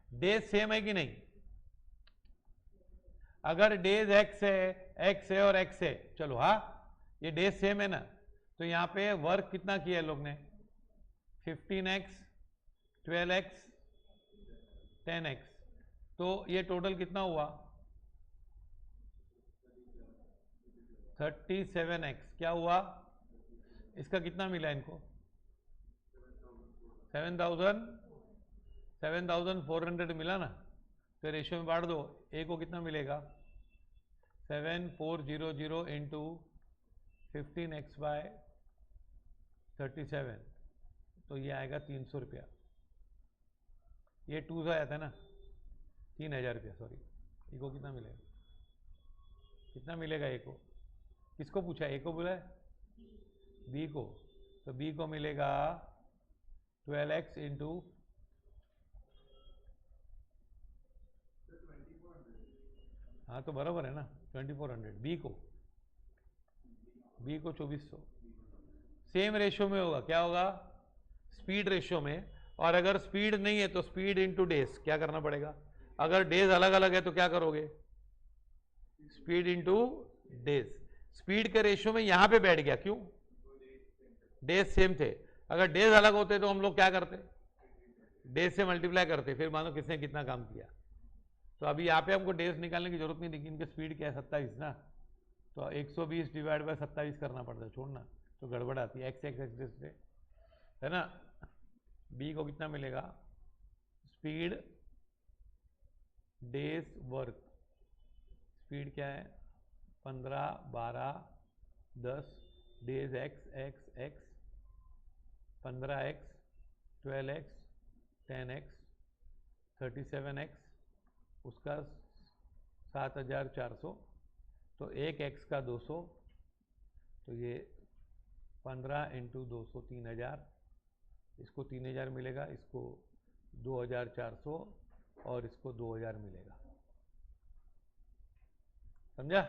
A: डेज सेम है कि नहीं? अगर डेज एक्स है और एक्स है, चलो हाँ ये डेज सेम है ना, तो यहां पे वर्क कितना किया है लोग ने? 15x 12x 10x, तो ये टोटल कितना हुआ? 37x। क्या हुआ? इसका कितना मिला इनको? 7400 मिला ना। तो रेशियो में बांट दो, ए को कितना मिलेगा? 7400 इंटू 15x बाय 37, तो ये आएगा 300 रुपया। ये 2 से आया था ना, 3000 रुपया, सॉरी। ए को कितना मिलेगा? कितना मिलेगा ए को? किसको पूछा? ए को बोला है? बी को। तो बी को मिलेगा 12x इंटू, हाँ तो बराबर है ना, 2400। बी को 2400। सेम रेशियो में होगा। क्या होगा? स्पीड रेशियो में। और अगर स्पीड नहीं है तो स्पीड इंटू डेज। क्या करना पड़ेगा? अगर डेज अलग अलग है तो क्या करोगे? Speed into days. स्पीड के रेशियो में यहां पे बैठ गया, क्यों? डेज सेम थे। अगर डेज अलग होते तो हम लोग क्या करते? डेज से मल्टीप्लाई करते, फिर मानो किसने कितना काम किया। तो अभी यहाँ पे हमको डेज निकालने की जरूरत नहीं, लेकिन इनके स्पीड क्या है? 27 ना, तो 120 डिवाइड बाय 27 करना पड़ता है, छोड़ना तो गड़बड़ आती है। एक्स एक्स एक्स से है ना। बी को कितना मिलेगा? स्पीड डेज वर्क, स्पीड क्या है? 15 12 10 days x x x 15x 12x 10x 37x, उसका 7400, तो एक x का 200, तो ये 15 इंटू 200 3000, इसको 3000 मिलेगा, इसको 2400 और इसको 2000 मिलेगा। समझा?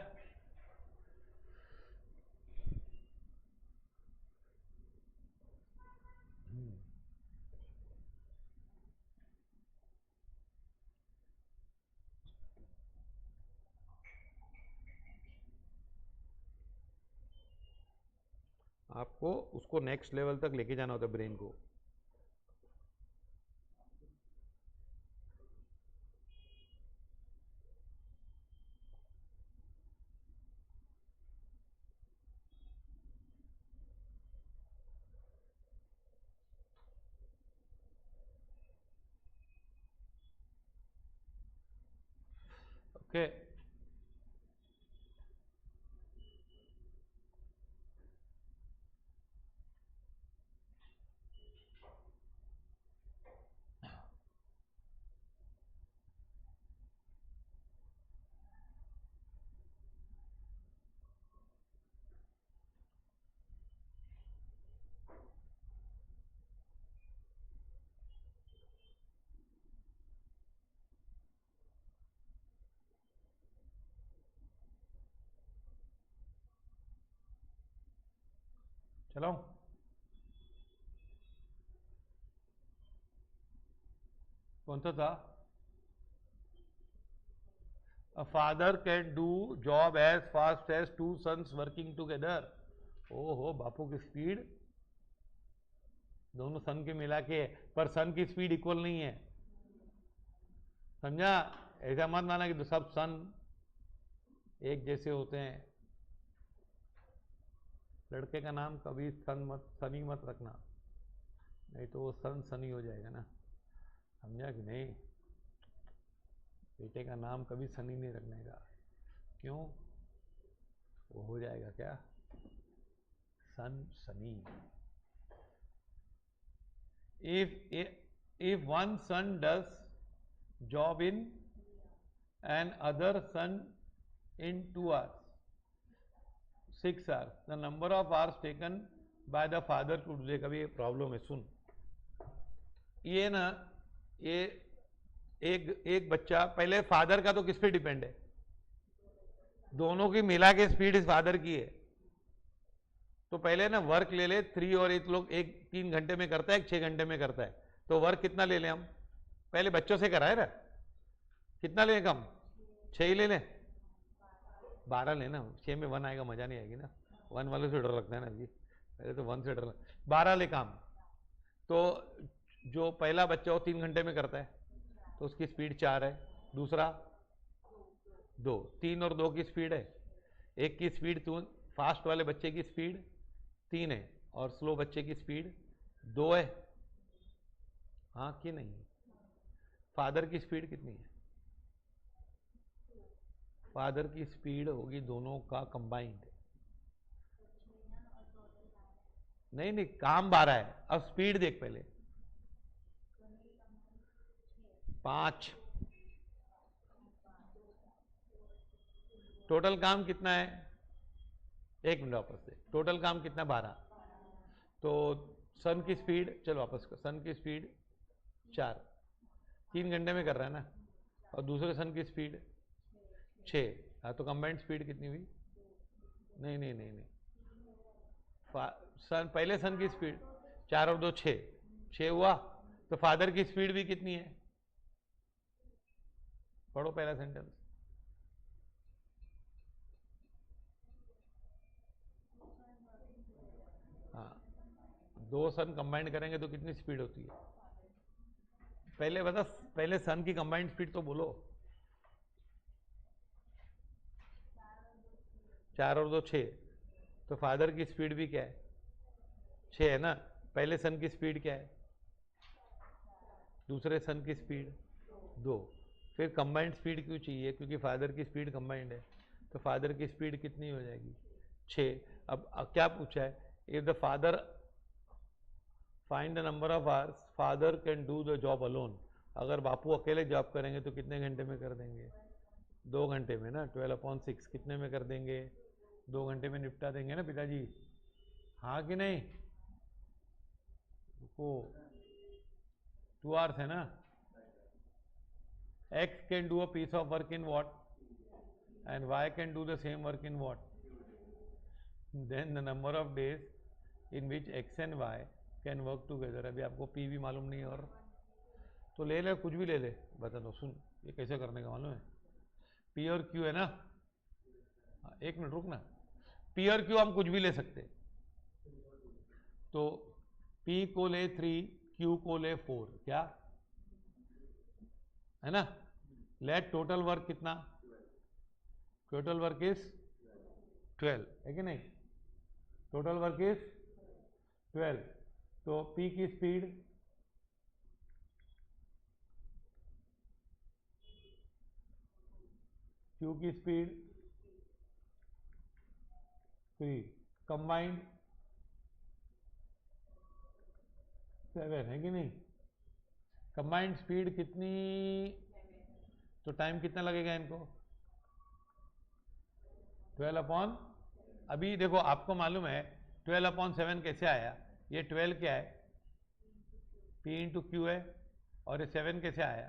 A: आपको उसको नेक्स्ट लेवल तक लेके जाना होता है ब्रेन को। ओके, चलो कौन सा था? A father can do job as fast as two sons working together. ओहो, बापू की स्पीड दोनों सन के मिला के, पर सन की स्पीड इक्वल नहीं है, समझा? ऐसा मत माना कि सब सन एक जैसे होते हैं। लड़के का नाम कभी सनी मत रखना, नहीं तो वो सनी हो जाएगा ना, समझा कि नहीं? बेटे का नाम कभी सनी नहीं रखने का, क्यों? वो हो जाएगा क्या, Sunny. if one son does job in and other son in 2 hours, 6 hours, the number of hours taken by the father to do। कभी ये प्रॉब्लम है, सुन, ये ना, ये एक बच्चा, पहले फादर का तो किस पे डिपेंड है? दोनों की मिला के स्पीड इस फादर की है, तो पहले ना वर्क ले ले 3, और एक लोग 3 घंटे में करता है, एक 6 घंटे में करता है, तो वर्क कितना ले ले हम? पहले बच्चों से कराए ना, कितना ले कम? 6 ही ले ले, 12 लेना, 6 में 1 आएगा, मजा नहीं आएगी ना, 1 वाले से डर लगता है ना जी, पहले तो 1 से डर लगता, 12 ले काम। तो जो पहला बच्चा वो 3 घंटे में करता है, तो उसकी स्पीड 4 है, दूसरा 2, 3 और 2 की स्पीड है, एक की स्पीड, फास्ट वाले बच्चे की स्पीड 3 है, और स्लो बच्चे की स्पीड 2 है, हाँ कि नहीं? फादर की स्पीड कितनी है? फादर की स्पीड होगी दोनों का कंबाइंड, नहीं नहीं, काम 12 है, अब स्पीड देख पहले, 5, टोटल काम कितना है? 1 मिनट वापस से, टोटल काम कितना? 12, तो सन की स्पीड, चलो वापस कर, सन की स्पीड 4, 3 घंटे में कर रहा है ना, और दूसरे सन की स्पीड 6, हाँ, तो कंबाइंड स्पीड कितनी हुई? नहीं नहीं नहीं नहीं, पहले सन की स्पीड 4 और 2 6 हुआ, तो फादर की स्पीड भी कितनी है? पढ़ो पहला सेंटेंस। हाँ, 2 सन कंबाइंड करेंगे तो कितनी स्पीड होती है? पहले बता, पहले सन की कंबाइंड स्पीड तो बोलो। 4 और 2 6, तो फादर की स्पीड भी क्या है? 6 है ना। पहले सन की स्पीड क्या है? दूसरे सन की स्पीड 2। फिर कंबाइंड स्पीड क्यों चाहिए? क्योंकि फादर की स्पीड कंबाइंड है, तो फादर की स्पीड कितनी हो जाएगी? 6। अब क्या पूछा है? If the father find the number of hours father can do the job alone. अगर बापू अकेले जॉब करेंगे तो कितने घंटे में कर देंगे? 2 घंटे में ना। 12/6 कितने में कर देंगे? 2 घंटे में निपटा देंगे ना पिताजी, हाँ कि नहीं? वो 2 आवर्स है ना। X can do a piece of work in what? And Y can do the same work in what? Then the number of days in which X and Y can work together। अभी आपको P भी मालूम नहीं, और तो ले ले, कुछ भी ले ले, बता दो। सुन, ये कैसे करने का मालूम है? P और Q है ना, 1 मिनट रुक ना। P और Q हम कुछ भी ले सकते, तो P को ले 3, Q को ले 4, क्या है ना? लेट टोटल वर्क कितना? टोटल वर्क इज 12, है कि नहीं? Total work is 12। तो P की स्पीड Q की स्पीड 3, कंबाइंड 7, है कि नहीं? कंबाइंड स्पीड कितनी? तो टाइम कितना लगेगा इनको? 12 अभी देखो, आपको मालूम है 12/7 कैसे आया? ये 12 क्या है? P इंटू क्यू है, और ये 7 कैसे आया?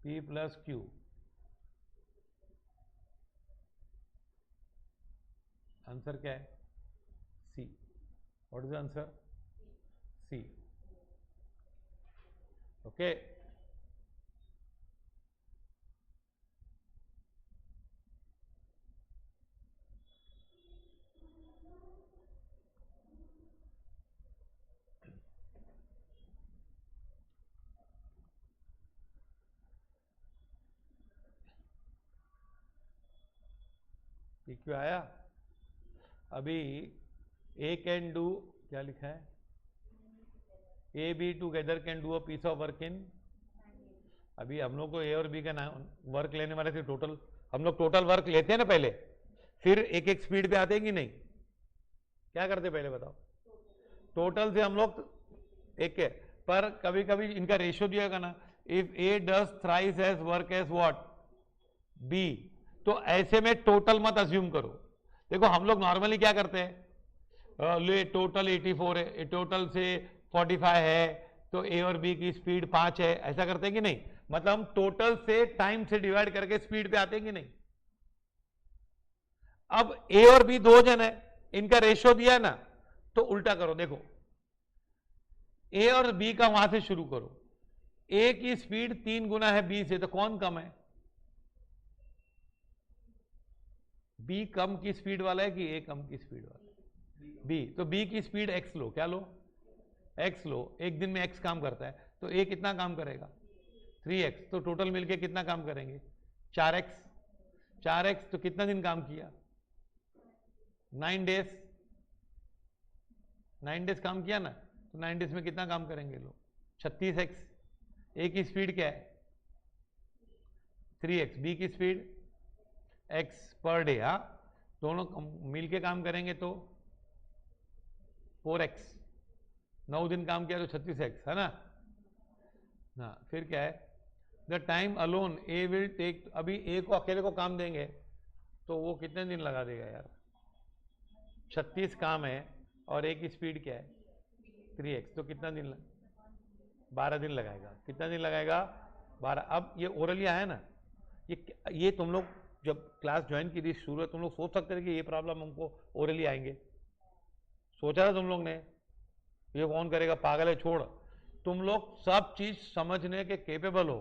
A: P plus Q. आंसर क्या है? C. What is answer? C. Okay, ये क्यों आया? अभी ए कैन डू, क्या लिखा है, A B together can do a piece of work in, अभी हम लोग को ए और बी का नाम वर्क लेने वाले थे टोटल, हम लोग टोटल वर्क लेते हैं ना पहले, फिर एक एक स्पीड पे आते हैं कि नहीं, क्या करते पहले बताओ? टोटल से हम लोग एक है, पर कभी कभी इनका रेशियो दिएगा ना, if A does thrice as work as what B, तो ऐसे में टोटल मत अज्यूम करो। देखो हम लोग नॉर्मली क्या करते हैं, ले टोटल 84 है, टोटल से 45 है, तो ए और बी की स्पीड 5 है, ऐसा करते हैं कि नहीं? मतलब हम टोटल से टाइम से डिवाइड करके स्पीड पे आते हैं कि नहीं? अब ए और बी दो जन है, इनका रेशियो दिया है ना, तो उल्टा करो, देखो ए और बी का वहां से शुरू करो, ए की स्पीड 3 गुना है बी से, तो कौन कम है? बी कम की स्पीड वाला है कि ए कम की स्पीड वाला है? बी। तो बी की स्पीड एक्स लो, क्या लो? एक्स लो। एक दिन में एक्स काम करता है, तो ए कितना काम करेगा? 3x। तो टोटल मिलके कितना काम करेंगे? 4x। 4x तो कितना दिन काम किया? 9 डेज। 9 डेज काम किया ना, तो 9 डेज में कितना काम करेंगे लोग? 36x। ए की स्पीड क्या है? 3x। बी की स्पीड x पर डे, हाँ दोनों मिलके काम करेंगे तो 4x। 9 दिन काम किया तो 36x है ना। हाँ फिर क्या है, the time alone A will take, अभी ए को अकेले को काम देंगे तो वो कितने दिन लगा देगा यार? 36 काम है और ए की स्पीड क्या है? 3x, तो कितना दिन 12 दिन लगाएगा। कितना दिन लगाएगा? 12। अब ये ओरली आया ना, ये तुम लोग जब क्लास ज्वाइन की थी शुरू, तुम लोग सोच सकते थे कि ये प्रॉब्लम हमको ओरली आएंगे? सोचा था तुम लोग ने? ये कौन करेगा, पागल है, छोड़। तुम लोग सब चीज समझने के केपेबल हो,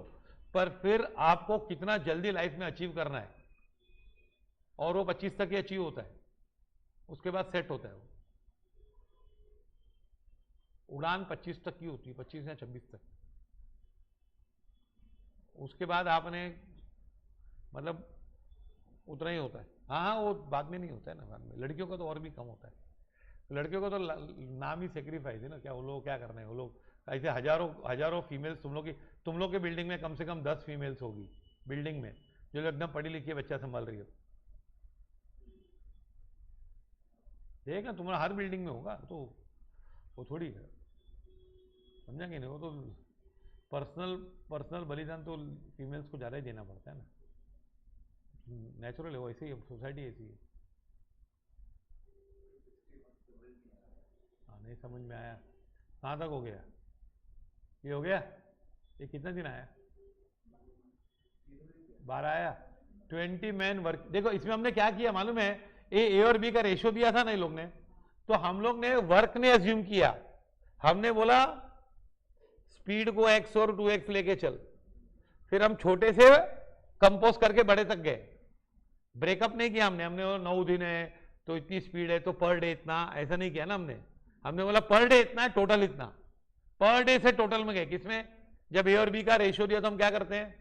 A: पर फिर आपको कितना जल्दी लाइफ में अचीव करना है, और वो 25 तक ही अचीव होता है, उसके बाद सेट होता है वो। उड़ान 25 तक की होती है, 25 या 26 तक। उसके बाद आपने मतलब उतना ही होता है। हाँ हाँ वो बाद में नहीं होता है ना, बाद में लड़कियों का तो और भी कम होता है। लड़कियों का तो नाम ही सेक्रीफाइस है ना, क्या वो लोग क्या करने हैं, वो लोग ऐसे हजारों फीमेल्स, तुम लोग के बिल्डिंग में कम से कम 10 फीमेल्स होगी बिल्डिंग में, जो एकदम पढ़ी लिखी बच्चा संभाल रही हो। देख ना, तुम्हारा हर बिल्डिंग में होगा, तो वो थोड़ी है, समझा कि नहीं? वो तो पर्सनल बलिदान तो फीमेल्स को ज़्यादा ही देना पड़ता है ना, नेचुरल है वो, ऐसे ही सोसाइटी ऐसी है। हाँ नहीं समझ में आया, कहाँ तक हो गया? ये हो गया? ये कितना दिन आया? 12 आया। 20 मैन वर्क, देखो इसमें हमने क्या किया मालूम है, ए और बी का रेशियो दिया था ना इन लोग ने, तो हम लोग ने वर्क ने अज्यूम किया, हमने बोला स्पीड को x और 2x लेके चल, फिर हम छोटे से कंपोज करके बड़े तक गए। ब्रेकअप नहीं किया हमने 9 दिन है तो इतनी स्पीड है तो पर डे इतना, ऐसा नहीं किया ना हमने बोला पर डे इतना है, टोटल इतना। पर डे से टोटल में गए, किसमें? जब ए और बी का रेशियो दिया तो हम क्या करते हैं,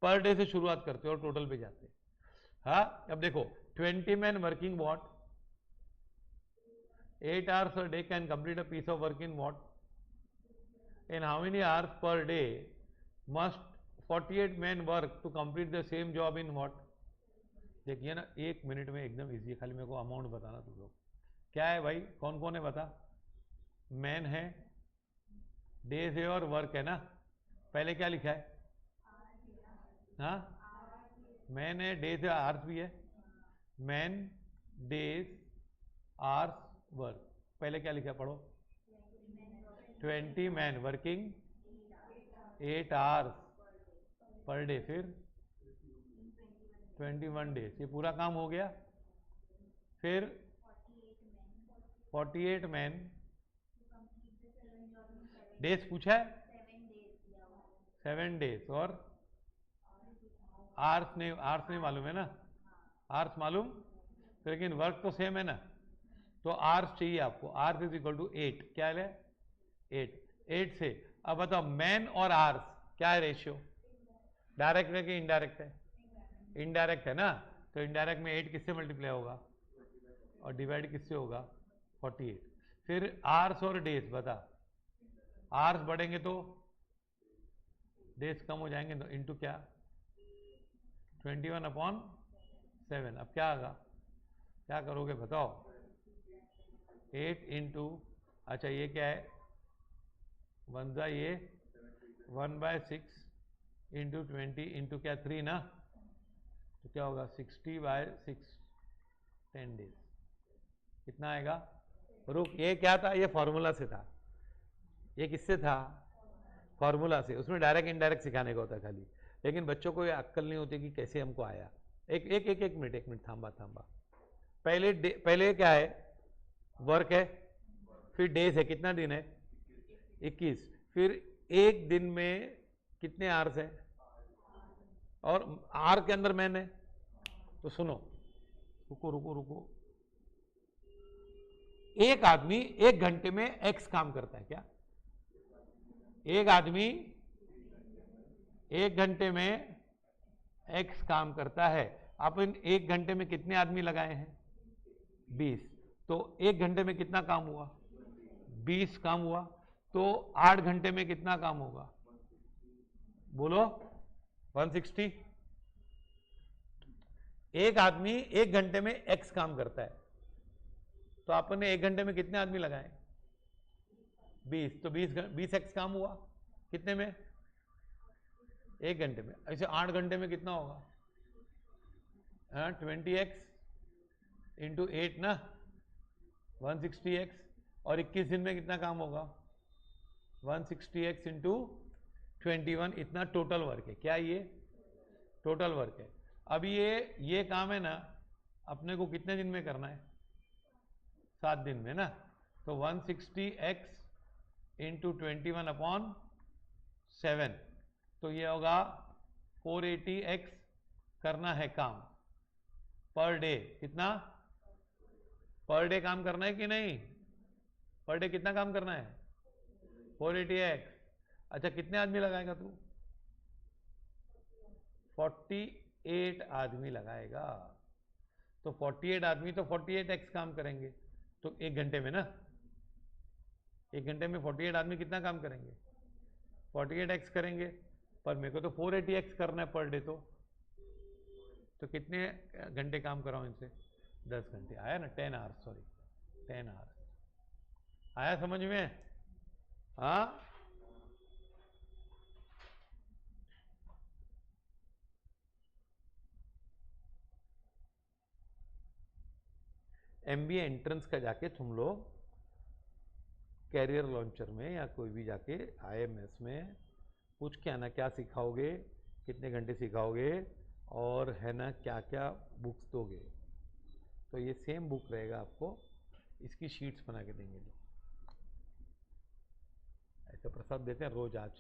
A: पर डे से शुरुआत करते हैं और टोटल पे जाते हैं। हाँ अब देखो 20 man working what 8 hours a day can complete a piece of work in what, in how many hours per day must 48 men work to complete the same job in what? देखिए ना, 1 minute में एकदम easy है, खाली मेरे को amount बताना तुम लोग। क्या है भाई, कौन कौन है बता? मैन है, डेज है और वर्क है ना। पहले क्या लिखा है? हाँ मैन है, डेज है, आर्स भी है। Man, days, hours, work. पहले क्या लिखा है पढ़ो? 20 मैन वर्किंग 8 hours पर डे, फिर 21 डेज, ये पूरा काम हो गया। फिर 48 मैन, डेज पूछा है? 7 डेज, और आर्स नहीं मालूम है ना, आर्स मालूम, लेकिन वर्क तो सेम है ना, तो आर्स चाहिए आपको। आर्स इज इक्वल टू 8, क्या है? 8 से अब बताओ मैन और आर्स क्या है रेशियो? डायरेक्ट है कि इनडायरेक्ट है? इनडायरेक्ट है ना, तो इनडायरेक्ट में 8 किससे मल्टीप्लाई होगा और डिवाइड किससे होगा 48। फिर आवर्स और डेज बता, आवर्स बढ़ेंगे तो डेज कम हो जाएंगे, तो इंटू क्या 21/7। अब क्या आएगा, क्या करोगे बताओ, 8 इंटू, अच्छा ये क्या है 1 जा ये 1/6 इंटू 20 इंटू क्या 3 ना, तो क्या होगा 60/6 10 डेज। कितना आएगा, रुक ये क्या था, ये फॉर्मूला से था, ये किससे था फॉर्मूला से, उसमें डायरेक्ट इनडायरेक्ट सिखाने का होता है खाली, लेकिन बच्चों को ये अक्कल नहीं होती कि कैसे हमको आया। एक मिनट थांबा, पहले क्या है वर्क है, फिर डेज है, कितना दिन है 21, फिर एक दिन में कितने आवर्स है और आर के अंदर मैन है। तो सुनो, रुको, एक आदमी 1 घंटे में एक्स काम करता है क्या, एक आदमी 1 घंटे में एक्स काम करता है। अपन 1 घंटे में कितने आदमी लगाए हैं 20, तो 1 घंटे में कितना काम हुआ 20 काम हुआ, तो 8 घंटे में कितना काम होगा बोलो 160। एक आदमी 1 घंटे में एक्स काम करता है, तो आपने 1 घंटे में कितने आदमी लगाए 20, तो 20 एक्स काम हुआ कितने में 1 घंटे में। ऐसे 8 घंटे में कितना होगा 20x इंटू 8 ना 160x, और 21 दिन में कितना काम होगा 160x इंटू 21, इतना टोटल वर्क है। क्या ये टोटल वर्क है। अब ये काम है ना अपने को कितने दिन में करना है 7 दिन में ना, तो 160x इंटू 21/7, तो ये होगा 480x करना है काम पर डे। कितना पर डे काम करना है कि नहीं, पर डे कितना काम करना है 480x। अच्छा कितने आदमी लगाएगा तू 48 आदमी लगाएगा, तो 48 आदमी तो 48x काम करेंगे, तो 1 घंटे में ना 1 घंटे में 48 आदमी कितना काम करेंगे 48x करेंगे, पर मेरे को तो 480x करना है पर डे, तो कितने घंटे काम कराऊं इनसे 10 घंटे आया ना 10 आवर्स, सॉरी 10 आवर्स आया समझ में। हाँ MBA एंट्रेंस का जाके तुम लोग कैरियर लॉन्चर में या कोई भी जाके IMS में पूछ के आना क्या सिखाओगे, कितने घंटे सिखाओगे, और है ना क्या क्या बुक्स दोगे। तो ये सेम बुक रहेगा, आपको इसकी शीट्स बना के देंगे लोग, ऐसे प्रसाद देते हैं रोज, आज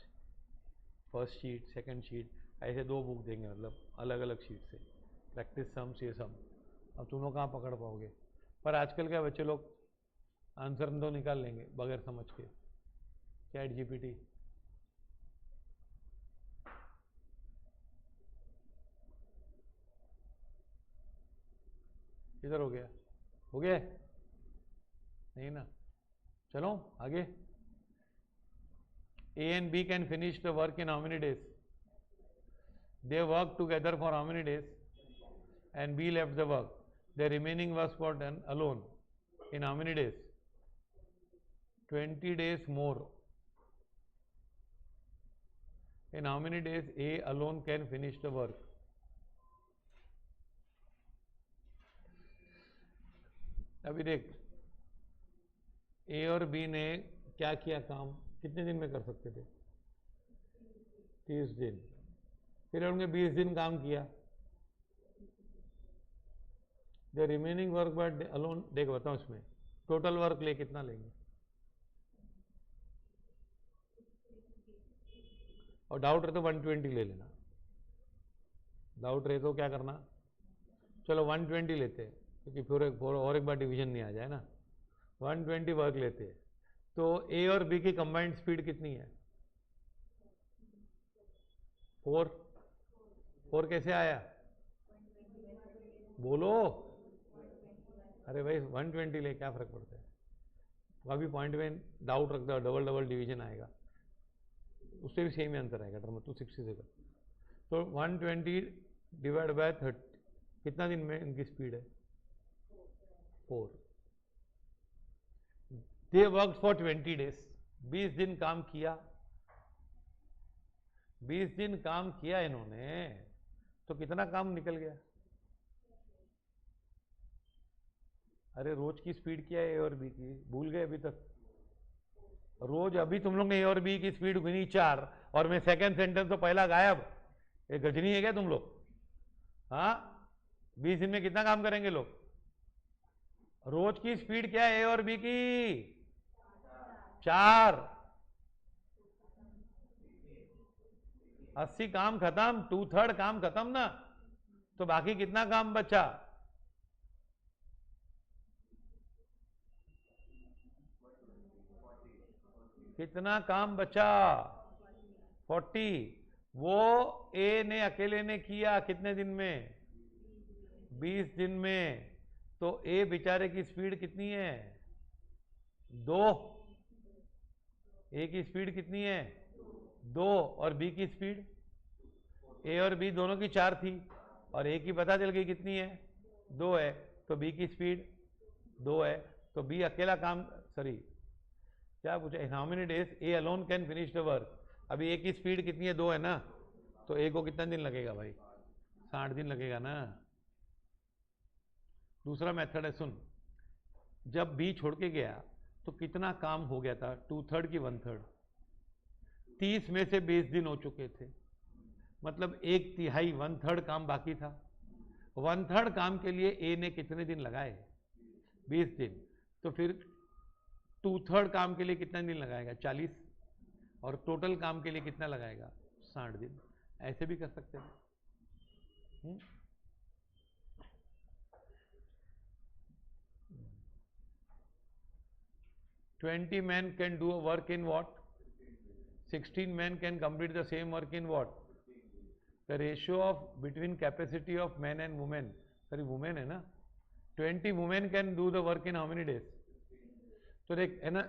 A: फर्स्ट शीट सेकंड शीट ऐसे 2 बुक देंगे, मतलब अलग अलग शीट से, प्रैक्टिस सम्स ये सब। अब तुम लोग कहाँ पकड़ पाओगे, पर आजकल क्या बच्चे लोग आंसर तो निकाल लेंगे बगैर समझ के, ChatGPT। किधर हो गया नहीं ना, चलो आगे। A and B can finish the work in how many days? They worked together for how many days? And B left the work. The remaining was for done alone in how many days? 20 days more. In how many days A alone can finish the work? अभी देख A और B ने क्या किया काम, कितने दिन में कर सकते थे 30 दिन, फिर उन्होंने 20 दिन काम किया। The remaining work by alone, देख बताऊं इसमें टोटल वर्क ले कितना लेंगे, और डाउट रहे तो 120 ले लेना, डाउट रहे तो क्या करना, चलो 120 लेते हैं क्योंकि फिर और एक बार डिवीजन नहीं आ जाए ना, 120 वर्क लेते हैं। तो A और B की कंबाइंड स्पीड कितनी है 4 कैसे आया बोलो। अरे भाई 120 ले क्या फर्क पड़ता है, अभी पॉइंट में डाउट रख दो, डबल डबल डिवीजन आएगा, उससे भी सेम आंसर आएगा, टर्म 260 से। तो 120 डिवाइड बाय 30, कितना दिन में इनकी स्पीड है? 4। दे वर्क फॉर 20 डेज, 20 दिन काम किया, 20 दिन काम किया इन्होंने, तो कितना काम निकल गया? अरे रोज की स्पीड क्या है ए और बी की, भूल गए अभी तक? रोज अभी तुम लोग ने ए और बी की स्पीड गिनी 4, और मैं सेकंड सेंटेंस तो पहला गायब। ये गजनी है क्या तुम लोग? हाँ, 20 दिन में कितना काम करेंगे लोग? रोज की स्पीड क्या है ए और बी की? 4। 80 काम खत्म, 2/3 काम खत्म ना, तो बाकी कितना काम बचा? कितना काम बचा? 40। वो ए ने अकेले ने किया कितने दिन में? 20 दिन में। तो ए बेचारे की स्पीड कितनी है? 2। ए की स्पीड कितनी है? 2। और बी की स्पीड? ए और बी दोनों की 4 थी, और ए की पता चल गई कितनी है? 2 है, तो बी की स्पीड 2 है, तो बी अकेला काम, सॉरी क्या पूछा, how many days A alone can finish the work? अभी ए की स्पीड कितनी है? 2 है ना, तो ए को कितना दिन लगेगा भाई? 60 दिन लगेगा ना। दूसरा मेथड है, सुन, जब बी छोड़ के गया तो कितना काम हो गया था? 2/3 की 1/3, 30 में से 20 दिन हो चुके थे, मतलब 1/3 1/3 काम बाकी था। 1/3 काम के लिए ए ने कितने दिन लगाए? 20 दिन। तो फिर 2/3 काम के लिए कितना दिन लगाएगा? 40। और टोटल काम के लिए कितना लगाएगा? 60 दिन। ऐसे भी कर सकते हैं। 20 men can do a work in what? 16 men can complete the same work in what? The ratio of between capacity of men and women, sorry women है ना, 20 women can do the work in how many days? तो देख है ना,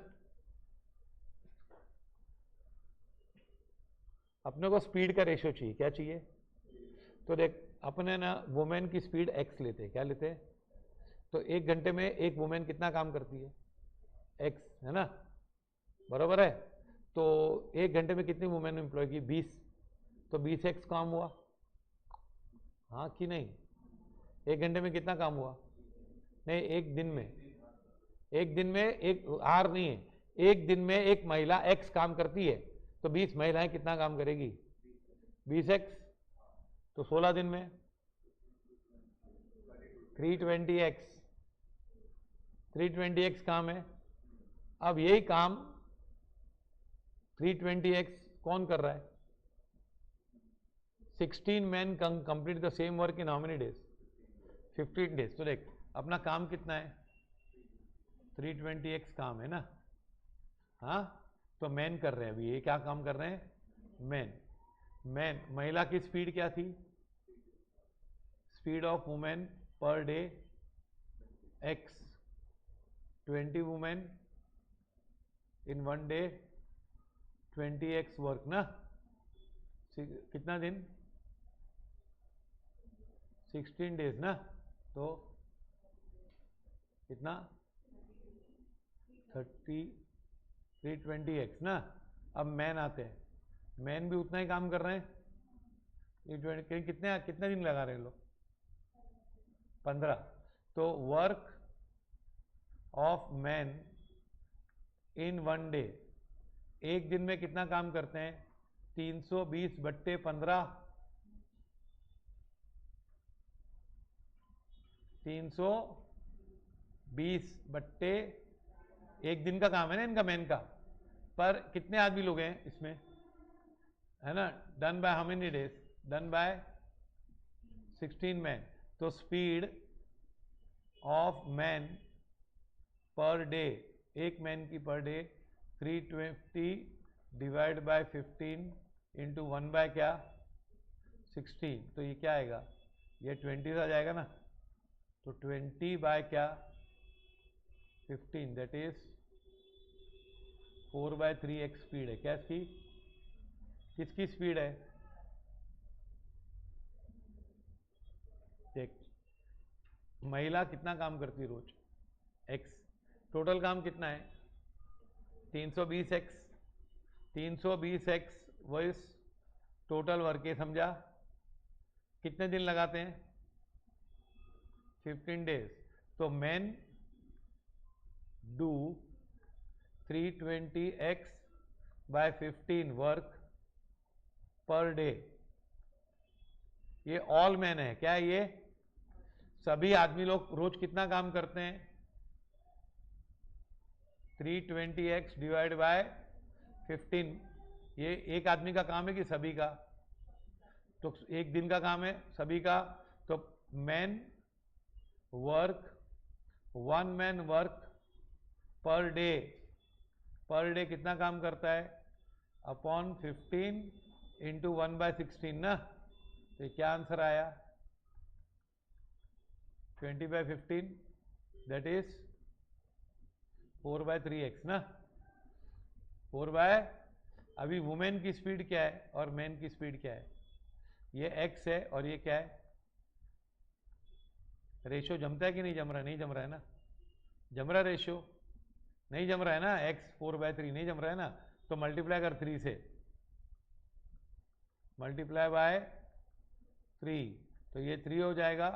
A: अपने को speed का ratio चाहिए, क्या चाहिए? तो देख अपने ना वुमेन की स्पीड x लेते हैं, क्या लेते हैं? तो 1 घंटे में एक वुमेन कितना काम करती है? x, है ना, बराबर है। तो 1 घंटे में कितनी वुमेन एम्प्लॉय की? 20, तो 20x काम हुआ, हाँ कि नहीं? 1 घंटे में कितना काम हुआ? नहीं, एक दिन में, एक दिन में एक आर नहीं है, एक दिन में एक महिला x काम करती है, तो 20 महिलाएं कितना काम करेगी? 20x, तो 16 दिन में 320x, 320x काम है। अब यही काम 320x कौन कर रहा है? 16 men complete the same work in how many days? 15 days. तो देख अपना काम कितना है? 320x काम है ना, हाँ, तो मैन कर रहे हैं अभी, ये क्या काम कर रहे हैं? मैन। मैन, महिला की स्पीड क्या थी? Speed of women per day x, 20 women in 1 day, 20x work ना, कितना दिन? 16 डेज ना, तो कितना? 320x ना। अब मैन आते हैं, मैन भी उतना ही काम कर रहे हैं, कितने कितने दिन लगा रहे हैं लोग? 15। तो work of man in 1 day, एक दिन में कितना काम करते हैं? 320/15, 320 एक दिन का काम है ना इनका, मैन का। पर कितने आदमी लोग हैं इसमें, है ना? Done by how many days? Done by 16 man. तो speed of man per day, एक मैन की per day 320 divide by 15 into 1 by क्या? 16। तो ये क्या आएगा? ये 20 आ जाएगा ना, तो 20 बाय क्या 15, दैट इज 4/3x स्पीड है। क्या स्पीड, किसकी स्पीड है? देख, महिला कितना काम करती है रोज, x, टोटल काम कितना है 320x, 320x verse total work है, समझा? कितने दिन लगाते हैं 15 डेज। तो man do 320x by 15 work पर डे। ये ऑल मैन है, क्या है ये? सभी आदमी लोग रोज कितना काम करते हैं 320x डिवाइड बाय 15। ये एक आदमी का काम है कि सभी का? तो एक दिन का काम है सभी का। तो मैन वर्क, 1 मैन वर्क पर डे, पर डे कितना काम करता है अपॉन 15 इंटू 1/16 ना। तो क्या आंसर आया 20/15, दैट इज 4/3x ना। 4 अभी वुमेन की स्पीड क्या है और मैन की स्पीड क्या है? ये x है और ये क्या है? रेशियो जमता है कि नहीं जम रहा है? नहीं जम रहा है ना। जम रहा है रेशियो? नहीं जम रहा है ना। x 4/3 नहीं जम रहा है ना। तो मल्टीप्लाई कर 3 से, मल्टीप्लाई बाय 3, तो ये 3 हो जाएगा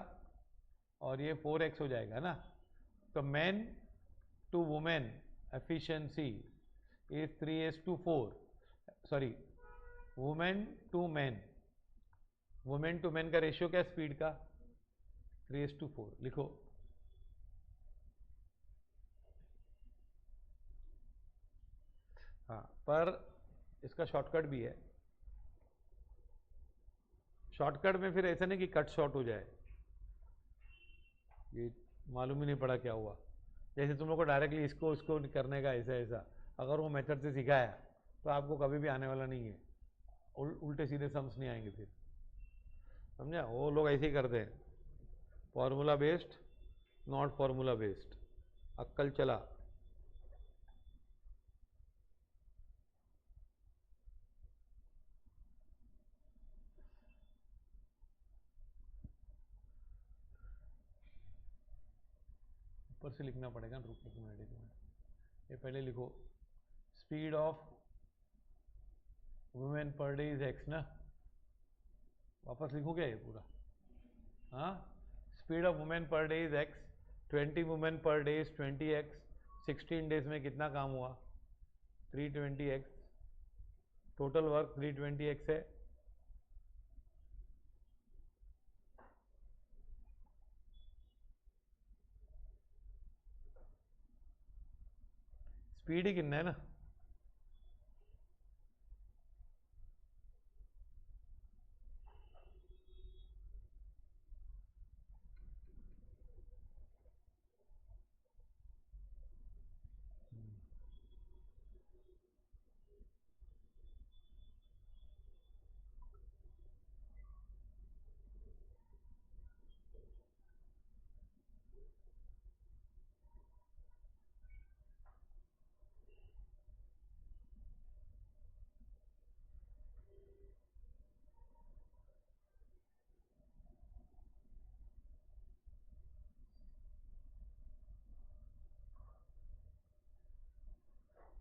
A: और ये 4x हो जाएगा ना। तो man to women efficiency is 3:4, sorry women to man, women to man का रेशियो क्या स्पीड का 3:4 लिखो। हाँ, पर इसका शॉर्टकट भी है। शॉर्टकट में फिर ऐसा नहीं कि कट शॉर्ट हो जाए, ये मालूम ही नहीं पड़ा क्या हुआ। जैसे तुम लोग को डायरेक्टली इसको उसको करने का ऐसा ऐसा, अगर वो मेथड से सिखाया तो आपको कभी भी आने वाला नहीं है। उल्टे सीधे सम्स नहीं आएंगे फिर, समझा? वो लोग ऐसे ही करते हैं, formula based not formula based. अक्कल चला। ऊपर से लिखना पड़ेगा, रुक एक मिनट। ये पहले लिखो, speed of women per day is x ना। वापस लिखो क्या ये पूरा? हाँ, speed of women per day is x, 20 women per day is 20x, 16 days में कितना काम हुआ 320x, टोटल वर्क 320x है। स्पीड ही कितना है ना।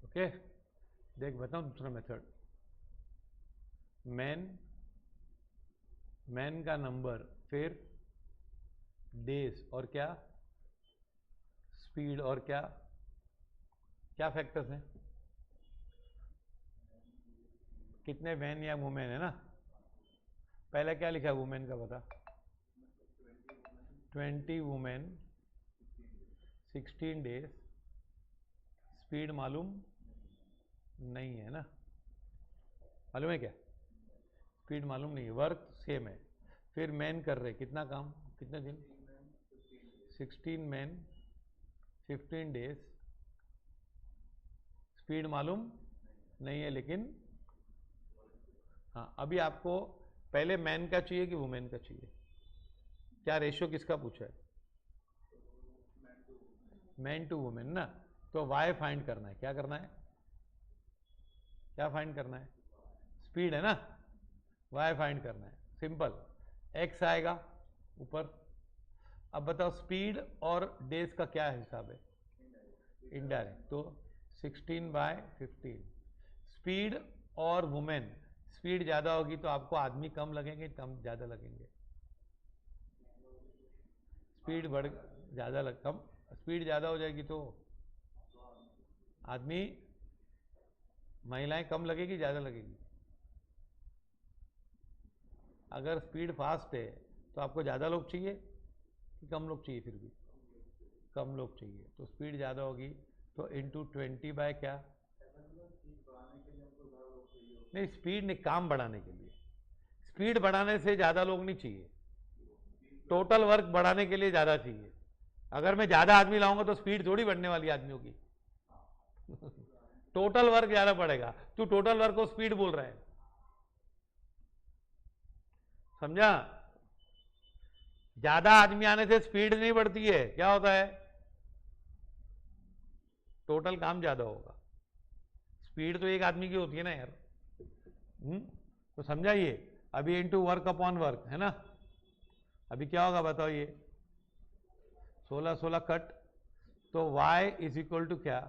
A: ओके, देख बताऊं दूसरा मेथड। मैन का नंबर, फिर डेज और क्या स्पीड और क्या क्या फैक्टर्स हैं? कितने मैन या वुमेन है ना। पहले क्या लिखा है वुमेन का बता? 20 वुमेन 16 डेज, स्पीड मालूम नहीं है ना। मालूम है क्या? स्पीड मालूम नहीं है, वर्क सेम है। फिर मैन कर रहे कितना काम, कितने दिन 16 मैन 15 डेज, स्पीड मालूम नहीं है लेकिन हाँ। अभी आपको पहले मैन का चाहिए कि वुमेन का चाहिए? क्या रेशियो किसका पूछा है? मैन टू वुमेन ना, तो वाई फाइंड करना है। क्या करना है, क्या फाइंड करना है, स्पीड है ना, वाई फाइंड करना है, सिंपल। एक्स आएगा ऊपर। अब बताओ स्पीड और डेज का क्या हिसाब है, इनडायरेक्ट, तो 16/15। स्पीड और वुमेन, स्पीड ज़्यादा होगी तो आपको आदमी कम लगेंगे, कम ज़्यादा लगेंगे, स्पीड बढ़ ज़्यादा लग कम, स्पीड ज़्यादा हो जाएगी तो आदमी, महिलाएं कम लगेगी ज़्यादा लगेगी। अगर स्पीड फास्ट है तो आपको ज़्यादा लोग चाहिए कि कम लोग चाहिए, फिर भी कम लोग चाहिए, तो स्पीड ज़्यादा होगी तो इंटू 20 बाय क्या, नहीं स्पीड नहीं, काम बढ़ाने के लिए, स्पीड बढ़ाने से ज़्यादा लोग नहीं चाहिए, टोटल वर्क बढ़ाने के लिए ज़्यादा चाहिए। अगर मैं ज़्यादा आदमी लाऊंगा तो स्पीड थोड़ी बढ़ने वाली आदमियों की टोटल वर्क ज़्यादा बढ़ेगा, तू टोटल वर्क को स्पीड बोल रहा है, समझा। ज़्यादा आदमी आने से स्पीड नहीं बढ़ती है, क्या होता है, टोटल काम ज़्यादा होगा, स्पीड तो एक आदमी की होती है ना यार। तो समझाइए, अभी इनटू वर्क अपॉन वर्क है ना, अभी क्या होगा बताओ, ये 16 कट, तो y इज इक्वल टू क्या,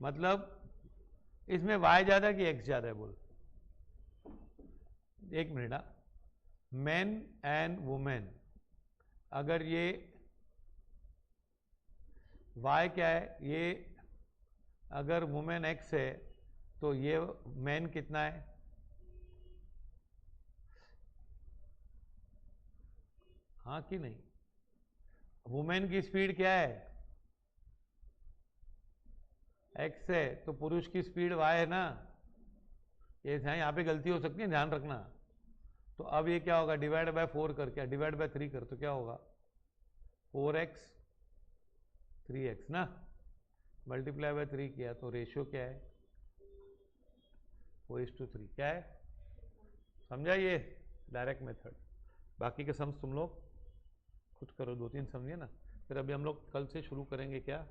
A: मतलब इसमें y ज्यादा कि x ज्यादा है, बोल, एक मिनट। मैन एंड वुमेन, अगर ये y क्या है, ये अगर वुमेन x है तो ये मैन कितना है, हाँ कि नहीं, वुमेन की स्पीड क्या है, x है, तो पुरुष की स्पीड y है ना, ये यहाँ पे गलती हो सकती है, ध्यान रखना। तो अब ये क्या होगा, डिवाइड बाय 4 कर, क्या डिवाइड बाय 3 कर, तो क्या होगा 4x 3x ना, मल्टीप्लाई बाय 3 किया तो रेशियो क्या है 4:3, क्या है, समझा, ये डायरेक्ट मेथड। बाकी के सम्स तुम लोग खुद करो, 2-3 समझिए ना, फिर अभी हम लोग कल से शुरू करेंगे क्या,